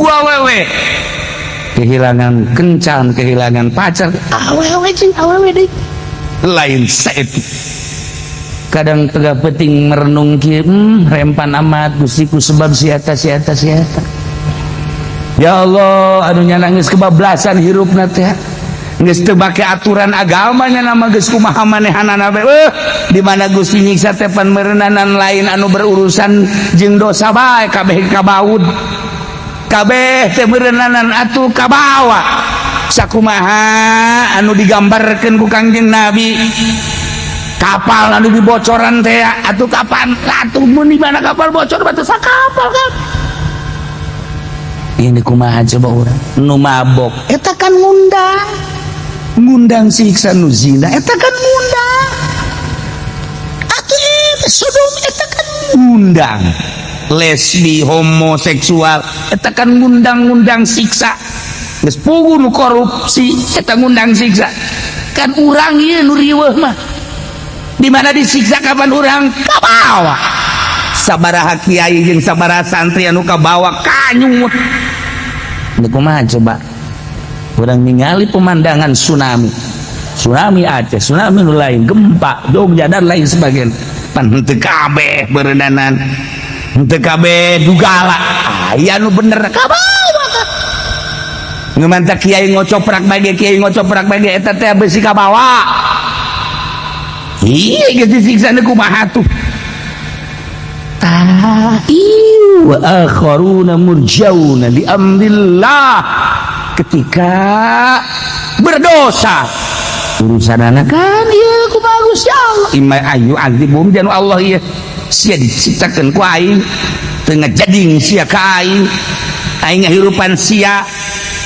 awewe kehilangan kencan kehilangan pacar awewe cing awewe deui lain saeutik kadang teu penting merenung kieu rempan amat Gustiku sebab si eta ya Allah anunya nangis kebablasan hirupna teh geus teu make aturan agamanya nama geus kumaha manehanana we di mana Gusti nyiksa teh pan meureunanan lain anu berurusan jeung dosa bae kabeh kabaud kabeh teh meureunanan atuh kabawa sakumaha anu digambarkeun ku Kangjeng Nabi kapal anu dibocoran teh atuh kapan atuh mun di mana kapal bocor batu sakapal kan ini kumaha coba urang nu mabok eta kan ngundang siksa nu zina eta kan ngundang atuh eta sodom eta kan ngundang lesbi homoseksual eta kan ngundang siksa geus pugu nu korupsi eta ngundang siksa kan urang ieu nu riweuh mah di mana disiksa kapan urang kabawa sabaraha kiai jeung sabaraha santri anu kabawa kanyut ini kumaha coba urang ningali pemandangan tsunami Aceh tsunami nu lain gempa Jogja dan lain sebagainya pan henteu kabeh beureudanan henteu kabeh dugala aya nu bener kabawa kan ngeumanta kiai ngocoprak bage eta teh besi kabawa iya geus disiksa nu kumaha tuh wa akharuna murjauna li amrillah ketika berdosa urusanana kan ieu ku bagus ya Allah imma ayu azibum janu Allah ieu sia diciptakeun ku aing teu ngajading sia ka aing ngahirupan sia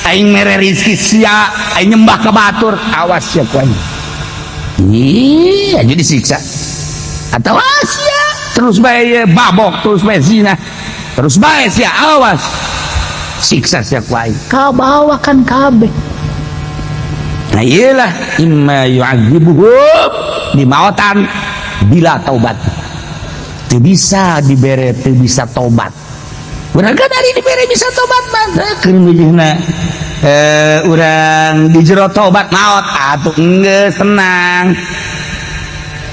aing mere rezeki sia aing nyembah ka batur awas sia ku aing iya jadi disiksa atau sia terus bae babok terus bae zina terus bae sia awas siksa sia ku aing kabawakan kabeh nah iyalah imma yu'adzibuhum bimautan bila taubat teu bisa dibere teu bisa tobat urang kan ari dibere bisa tobat mah keur mijihna urang dijero tobat maot atuh geus tenang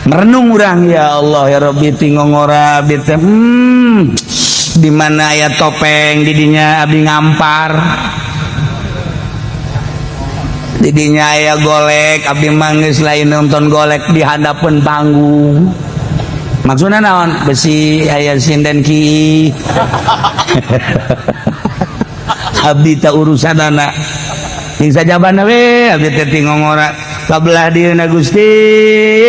merenung urang ya Allah ya Rabbi tingongora bete di mana aya topeng didinya abdi ngampar didinya aya golek abdi manggeus lain nonton golek di hadapan panggung maksudna naon besi aya sinden ki abdi ta urusanana jeung sajabana we abdi teh tingongora kabelah dieuna Gusti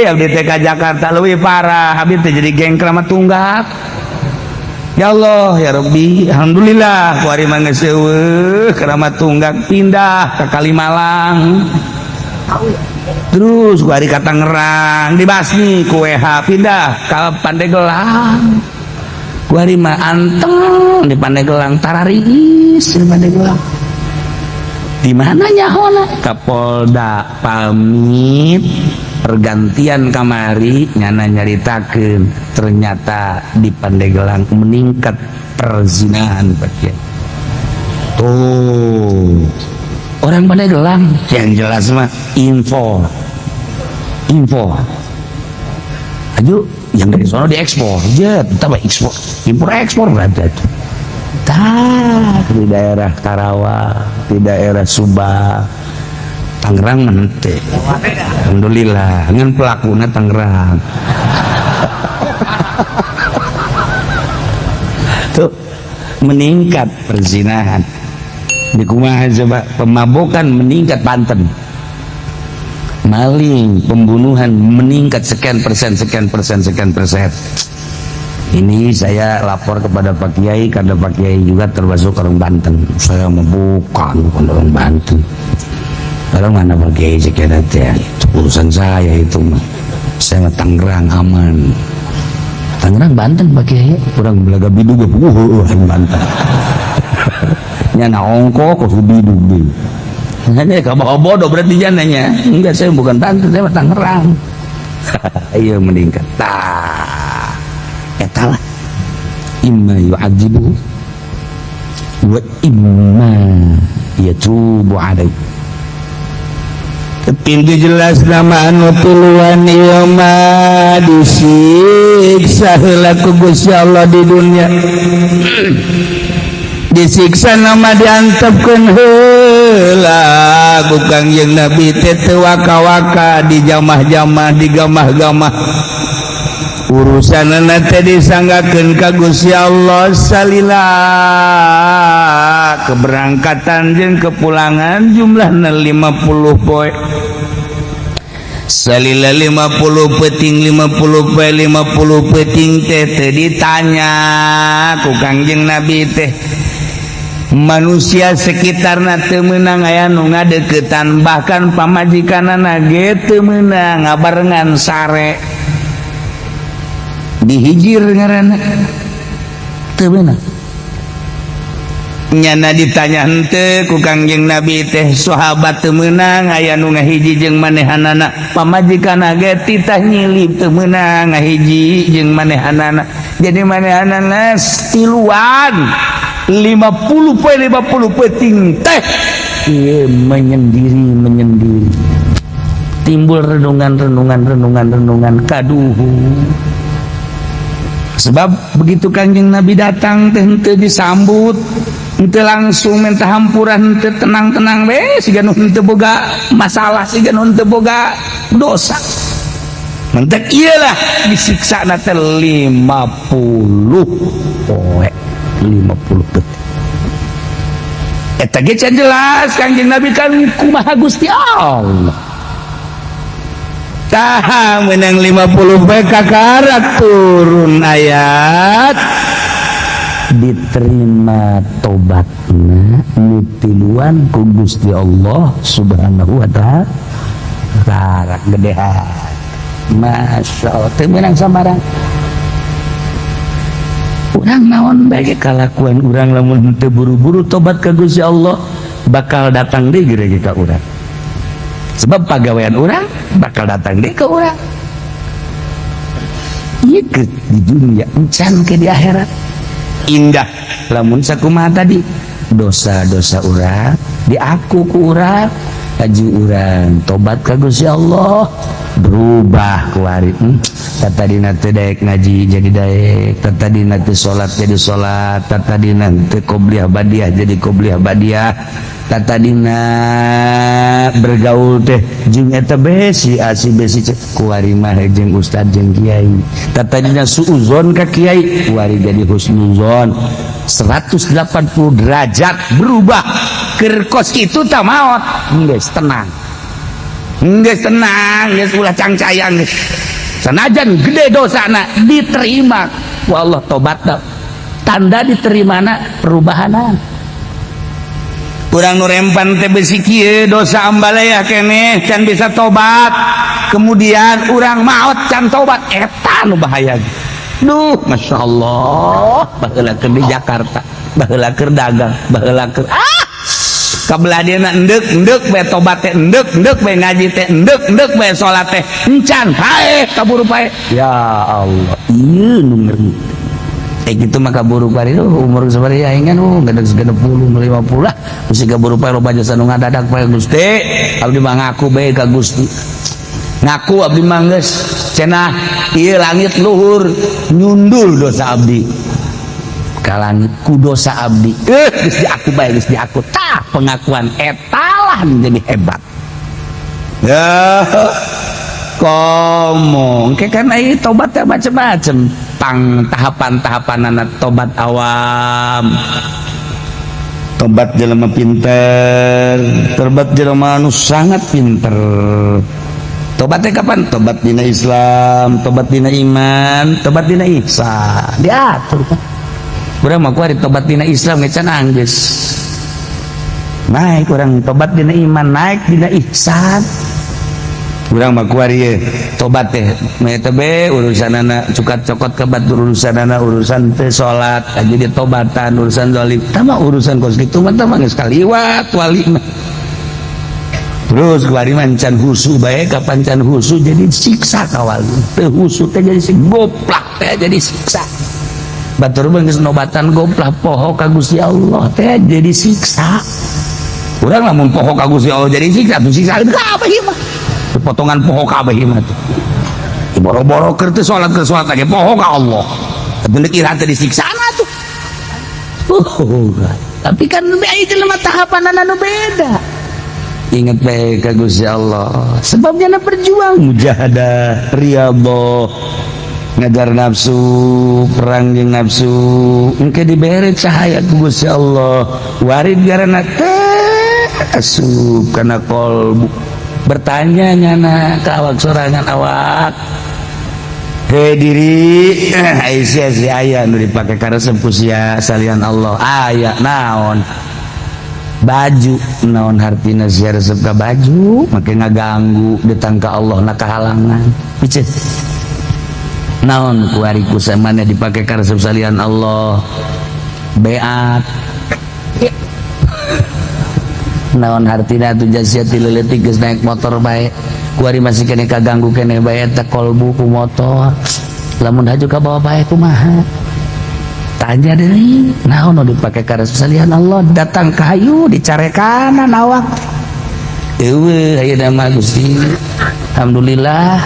abdi teh ka Jakarta leuwih parah abdi teh jadi geng Kramat Tunggak ya Allah ya Rabbi alhamdulillah ku ari mah geus eueuh Kramat Tunggak pindah ka Kalimalang terus ku ari ka Tangerang dibasmi ku WH pindah ka Pandeglang ku ari mah anteng di Pandeglang tararigis di Pandeglang di mana nyahona Kapolda pamit pergantian kamari nyana nyaritakeun ternyata di Pandeglang meningkat perzinahan bagian tuh orang Pandeglang yang jelas mah info ayo yang dari sono diekspor jet tambah ekspor berarti di daerah Karawang di daerah Subang Tangerang mente alhamdulillah ngan pelakuna Tangerang tuh meningkat perzinahan di kumaha coba pemabukan meningkat Banten maling pembunuhan meningkat sekian persen ini saya lapor kepada Pak Kiai karena Pak Kiai juga termasuk orang Banten saya membuka orang Banten kalau mana Pak Kiai sekian ya urusan saya itu mah saya Tangerang aman Tangerang Banten Pak Kiai orang belaga biduga Banten nyana ongko kok biduga hanya kabar bodoh berarti jananya enggak saya bukan Banten saya Tangerang ayo meningkat etalah imma yu'adzibu wa imma yatubu alaih pintu jelas nama anu tuluan ieu mah disiksa heula ku Gusti Allah di dunia disiksa nama diantepkeun heula ku Kangjeng Nabi teh teu waka-waka di jamah-jamah di gamah-gamah urusanana teh disanggakeun ka Gusti Allah salila keberangkatan jeung kepulangan jumlahna 50 poe salila 50 peting 50 poe 50 peting teh teu ditanya ku Kangjeng Nabi teh manusia sekitarna teu meunang aya nu ngadeukeutan bahkan pamajikanana ge teu meunang ngabarengan sare dihijir ngaranna teu meunang nyana ditanya henteu ku Kangjeng Nabi teh sahabat teu meunang aya nu ngahiji jeung manehanana pamajikanna ge titah nyilip teu meunang ngahiji jeung manehanana jadi manehanana tiluan 50 poe 50 peting teh ieu menyendiri timbul renungan kaduhu sebab begitu Kangjeng Nabi datang teh henteu disambut henteu langsung minta hampuran henteu tenang-tenang we siga nu henteu boga masalah siga nu henteu boga dosa mentek iyalah disiksa na teh 50 poe 50 detik eta ge can jelas Kangjeng Nabi kan kumaha Gusti Allah tah menang 50 poe kakarak turun ayat diterima tobatna nutiluan ku Gusti Allah Subhanahu wa ta'ala gedehan masya Allah teu meunang sabarang urang naon bae kalakuan urang lamun teu buru-buru tobat ka Gusti Allah bakal datang deui geura ka urang sebab pagawean urang bakal datang deui ka urang ieu ke di dunia encan ke di akhirat indah lamun sakumaha tadi dosa-dosa urang diaku ku urang haji urang tobat ka Gusti Allah berubah ku ari tatadina teu daek ngaji jadi daek tatadina teu salat jadi salat tatadina teu qobliyah badiah jadi qobliyah badiah tatadina bergaul teh jeung eta besi asi besi ku ari mah jeung ustad jeung kiai tatadina suuzon ka kiai ku ari jadi husnuzon 180 derajat berubah keur kos itu tah maot geus tenang geus tenang geus ulah cangcayang geus sanajan gede dosana diterima ku Allah tobatna tanda diterimana perubahanan urang nu rempan teh besi kieu dosa ambalaya keneh can bisa tobat kemudian urang maot can tobat eta nu bahaya duh masya Allah baheula keur di Jakarta baheula keur dagang baheula keur kabelah dia nak endek bae tobat teh endek bae ngaji teh endek bae salat teh encan hae kaburu pae ya Allah ieu nu ngeri gitu mah kaburu pae umur sabari aingan gadeg 60 50 lah mesti kaburu pae loba jasa nu ngadadak pae Gusti abdi mah ngaku bae ka Gusti ngaku abdi mah geus cenah ieu langit luhur nyundul dosa abdi ka langit ku dosa abdi geus diaku bae geus diaku tah pengakuan etalah menjadi hebat ya komo ke karena ini tobat ya macam-macam tang tahapan-tahapan tobat awam tobat jelema pinter tobat jelema anu sangat pinter tobatnya kapan tobat dina Islam tobat dina iman tobat dina ihsan diatur kan urang mah kuari tobat dina Islam geus can anggeus naik orang tobat dina iman naik dina ihsan urang mah kuari tobat teh eta be urusanana cukat cokot kebat urusanana urusan teh salat jadi tobatan urusan zalim tah mah urusan kos kitu mah tah geus kaliwat wali mah terus kuari mancan husu bae kapan can husu jadi siksa ka wali teu husu teh jadi goplak teh jadi siksa batur mah geus nobatan goplak poho ka Gusti Allah teh jadi siksa urang lamun poho ka Gusti Allah jadi siksa tuh siksa apa ieu mah potongan poho kabeh ieu mah boro-boro keur teu salat lagi poho ka Allah tapi kira teh disiksana tuh tapi kan aya jelema tahapan anu beda ingat bae ka Gusti Allah sebabnya na berjuang mujahadah riyadhah ngajar nafsu perang jeung nafsu engke dibere cahaya ku Gusti Allah warid garana asup kana kolbu bertanya nyana ka awak sorangan awak he diri Aisyah si aya nu dipake karesep ku sia salian Allah aya naon baju naon hartina sia resep ka baju make ngaganggu datang ka Allah na kahalangan picet naon ku ari ku samana dipake karesep salian Allah beat naon hartina tu jasiat leuletik geus naik motor bae ku ari masih kene kaganggu kene bae teh kolbu ku motor lamun haju ka bawa bae kumaha tanya deui naon nu dipake karesep salian Allah datang ka hayu dicarekan awak eueuh ayeuna mah Gusti alhamdulillah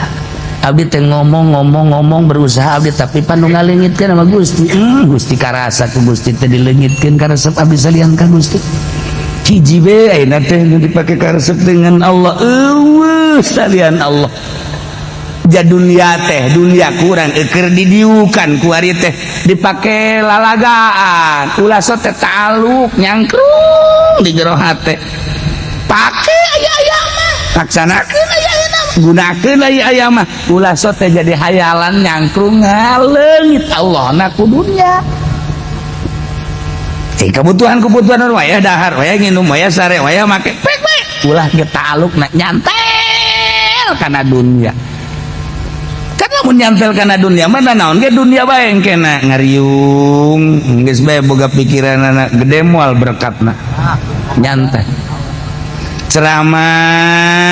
abdi teh ngomong berusaha abdi tapi panu ngaleungitkeun sama Gusti Gusti karasa ku Gusti teh dileungitkeun karesep abdi salian ka Gusti hiji we ayeuna teh nu dipake karesep dengan Allah eueuh salian Allah jadunya teh dunia kurang keur didiukan ku ari teh dipake lalagaan ulah teh taluk nyangkrung di jero hate pake aya mah laksanakeun aya gunakeun aya mah ulah teh jadi hayalan nyangkrung ngaleungit Allah na ku dunya kebutuhan waya dahar waya nginum waya sare waya make pek bae ulah ge taluk na nyantel kana dunya kan lamun nyantel kana dunya mah naon ge dunya bae engkena ngariung geus bae boga pikiranna gede moal berkatna nyantel ceramah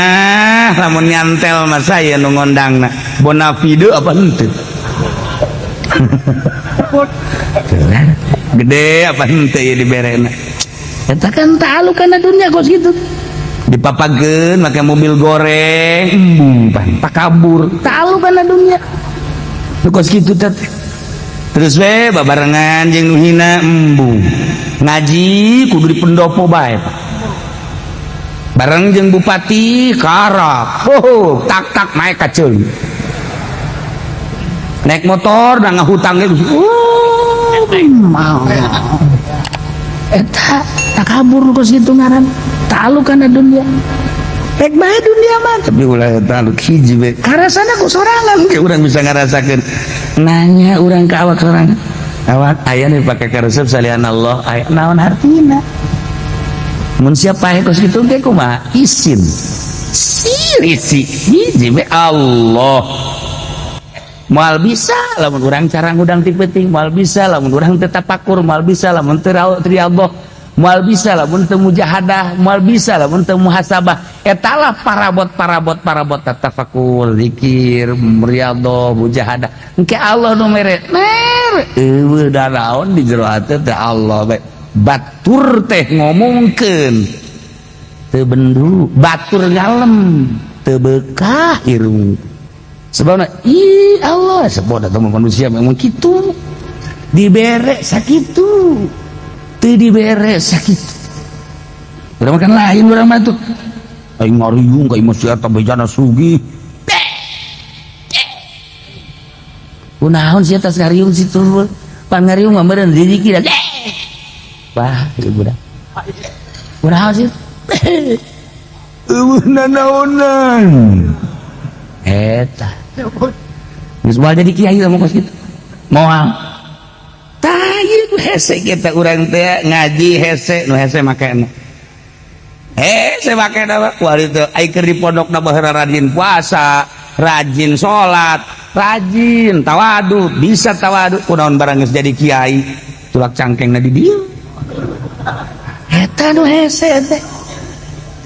lamun nyantel mah saya nu ngondangna bonafide apa henteu gede apa henteu ieu diberena eta kan taluk kana dunya kos kitu dipapageun make mobil goreng embung pan pakabur taluk kana dunya kos kitu teh terus we babarengan jeung nu hina embung ngaji kudu di pendopo bae bareng jeung bupati karap tak naik ka ceuli naik motor da ngahutang ge mau eta takabur kos kitu ngaran taluk kana dunya pek bae dunia mah tapi ulah taluk hiji we karasana ku sorangan ge urang bisa ngarasakeun nanya urang ka awak sorangan awak aya nu pake karesep salian Allah aya naon hartina mun siapa kos kitu ge kumaha isin sirisi hiji we Allah moal bisa lamun urang carang udang ti peuting moal bisa lamun urang teu tapakur moal bisa lamun teu riyadhah moal bisa lamun teu mujahadah moal bisa lamun teu muhasabah etalah parabot tafakur zikir riyadhah mujahadah engke Allah nu mere eueuh da naon di jero hate teh Allah bae batur teh ngomongkeun teu bendu batur ngalem teu bekah irung sebabna Allah sebab teman manusia memang kitu dibere sakitu teu dibere sakitu urang makan lain urang mah tuh aing ngariung ka imah sia tabejana sugih kunaon sia tas ngariung situ pan ngariung mah meureun rezeki da wah ieu budak kunaon sih eueuh nanaonan eta geus moal jadi kiai mah kos kitu moal tah ieu hese kita urang teh ngaji hese nu hese makena hese makena kuari teh ai keur di pondokna baheula rajin puasa rajin salat rajin tawadu bisa tawadu kunaon barang geus jadi kiai tulak cangkengna di dieu eta nu hese teh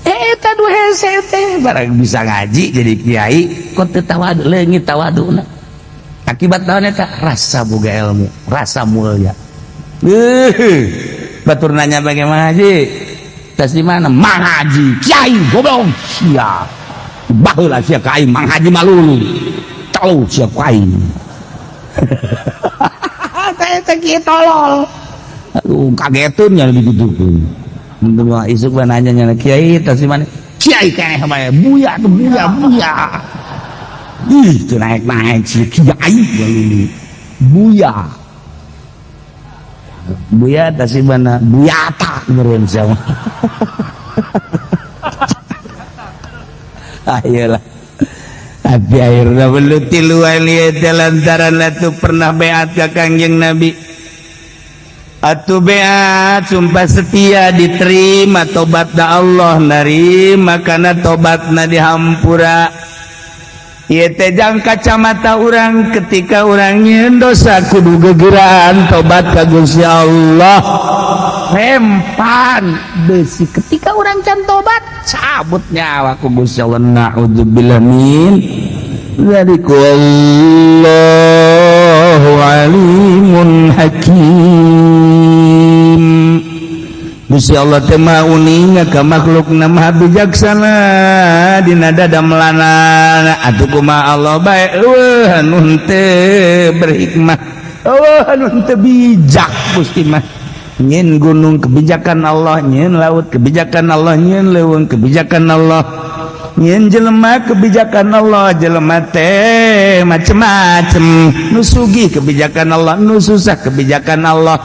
eta nu hese teh barang bisa ngaji jadi kiai kok teu tawadu leungit tawaduna akibat naon eta rasa boga ilmu rasa mulia batur nanya bagaimana haji tas di mana mang haji kiai goblok sia baheula sia ka aing mang haji malulu tau sia ka aing eta kieu tolol aduh kageteun nya ditutukeun mun isuk nanya nya kiai tas di mana kiai keneh bae buya tuh buya ih teu naik-naik si kiai buya buya tasibana buyata meureun sama ayolah tapi akhirnya belum tilu aliyah lantaran latu pernah beat ke Kangjeng Nabi atuh beat sumpah setia diterima tobatna Allah narima kana tobatna dihampura ieu teh jang kacamata urang ketika urang nyieun dosa kudu gegeraan tobat ka Gusti Allah rempan besi ketika orang can tobat cabut nyawa ku Gusti Allah naudzubillah min dzalikallahu alimun hakim Gusti Allah teh mah uning ka makhlukna maha bijaksana dina dadamelanana atuh kumaha Allah bae anu teu berhikmah anu teu bijak Gusti mah nyin gunung kebijakan Allah nyin laut kebijakan Allah nyin leuweung kebijakan Allah nyin jelema kebijakan Allah jelema teh macem-macem nu sugih kebijakan Allah nu susah kebijakan Allah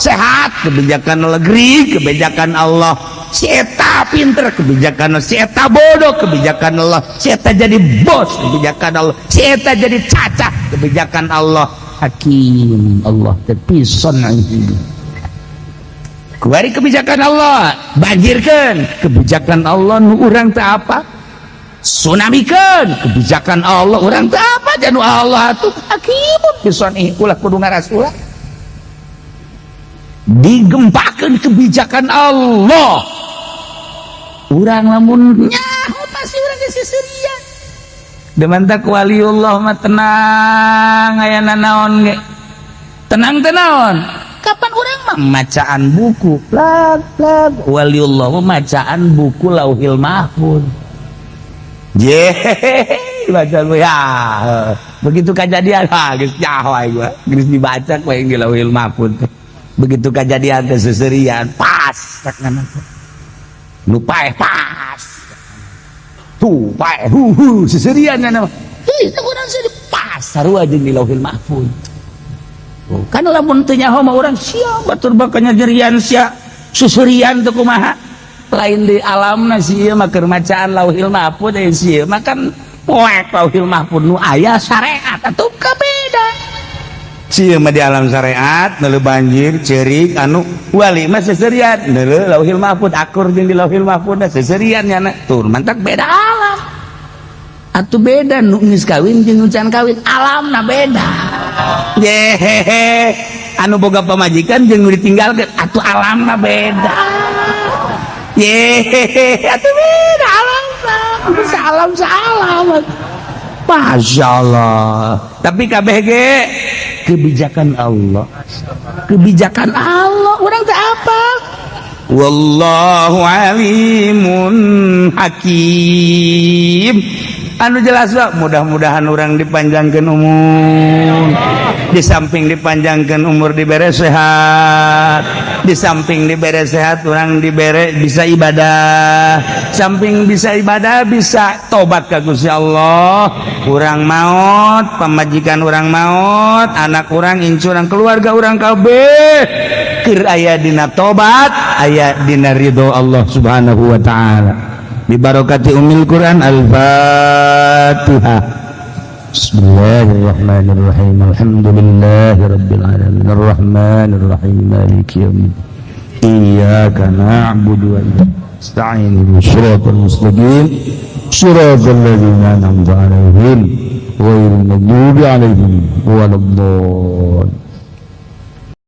sehat kebijakan Allah geri kebijakan Allah si eta pinter kebijakan Allah si eta bodoh kebijakan Allah si eta jadi bos kebijakan Allah si eta jadi cacat kebijakan Allah hakim Allah terpison hidup kuari kebijakan Allah banjirkan kebijakan Allah nu urang teh apa tsunamikeun kebijakan Allah urang teh apa janu Allah atuh hakimun bisoni ulah kudu ngaras ulah digempakeun kebijakan Allah urang lamun nyaho pasti urang geus seserian demantak waliullah mah tenang aya nanaon ge tenang teh naon kapan orang mah macaan buku plag waliullah macaan buku lauhil mahfuz baca ya begitu kejadian geus nyaho gua geus dibaca ku yang di lauhil mahfuz begitu kejadian teh seserian pas takna nu paeh pas tuh paeh seserian nya teh urang seueur pas sarua jeung di lauhil mahfuz kan lamun teu nyaho mah urang sia batur bakanya jerian sia susurian teu kumaha lain di alamna sia mah keur macaan lauhil mahfuz sia mah kan poek lauhil mahfuz nu aya syariat atuh kabeda sia mah di alam syariat neuleuh banjir ceurik anu wali mah seserian neuleuh lauhil mahfuz akur jeung di lauhil mahfuz seserian nya tur mantak beda alam atuh beda nu geus kawin jeung nu can kawin alamna beda yehehe anu boga pamajikan jeung nu ditinggalkeun atuh alamna beda yehehe atuh beda alamna salam Masya Allah tapi kabeh ge kebijakan Allah orang teh apa wallahu alimun hakim anu jelas wa mudah-mudahan orang dipanjangkan umur di samping dipanjangkan umur dibere sehat di samping dibere sehat orang dibere bisa ibadah samping bisa ibadah bisa tobat ka Gusti Allah urang maot pamajikan urang maot anak urang incu urang keluarga urang kabeh keur aya dina tobat aya dina ridho Allah subhanahu wa ta'ala bi barakati umil Quran al-Fatihah. Bismillahirrahmanirrahim. Alhamdulillahirabbil alamin arrahmanir rahim maliki yaumiddin iyyaka na'budu wa iyyaka nasta'in shiratal mustaqim shiratal ladzina an'amta 'alaihim ghairil maghdubi 'alaihim waladdallin.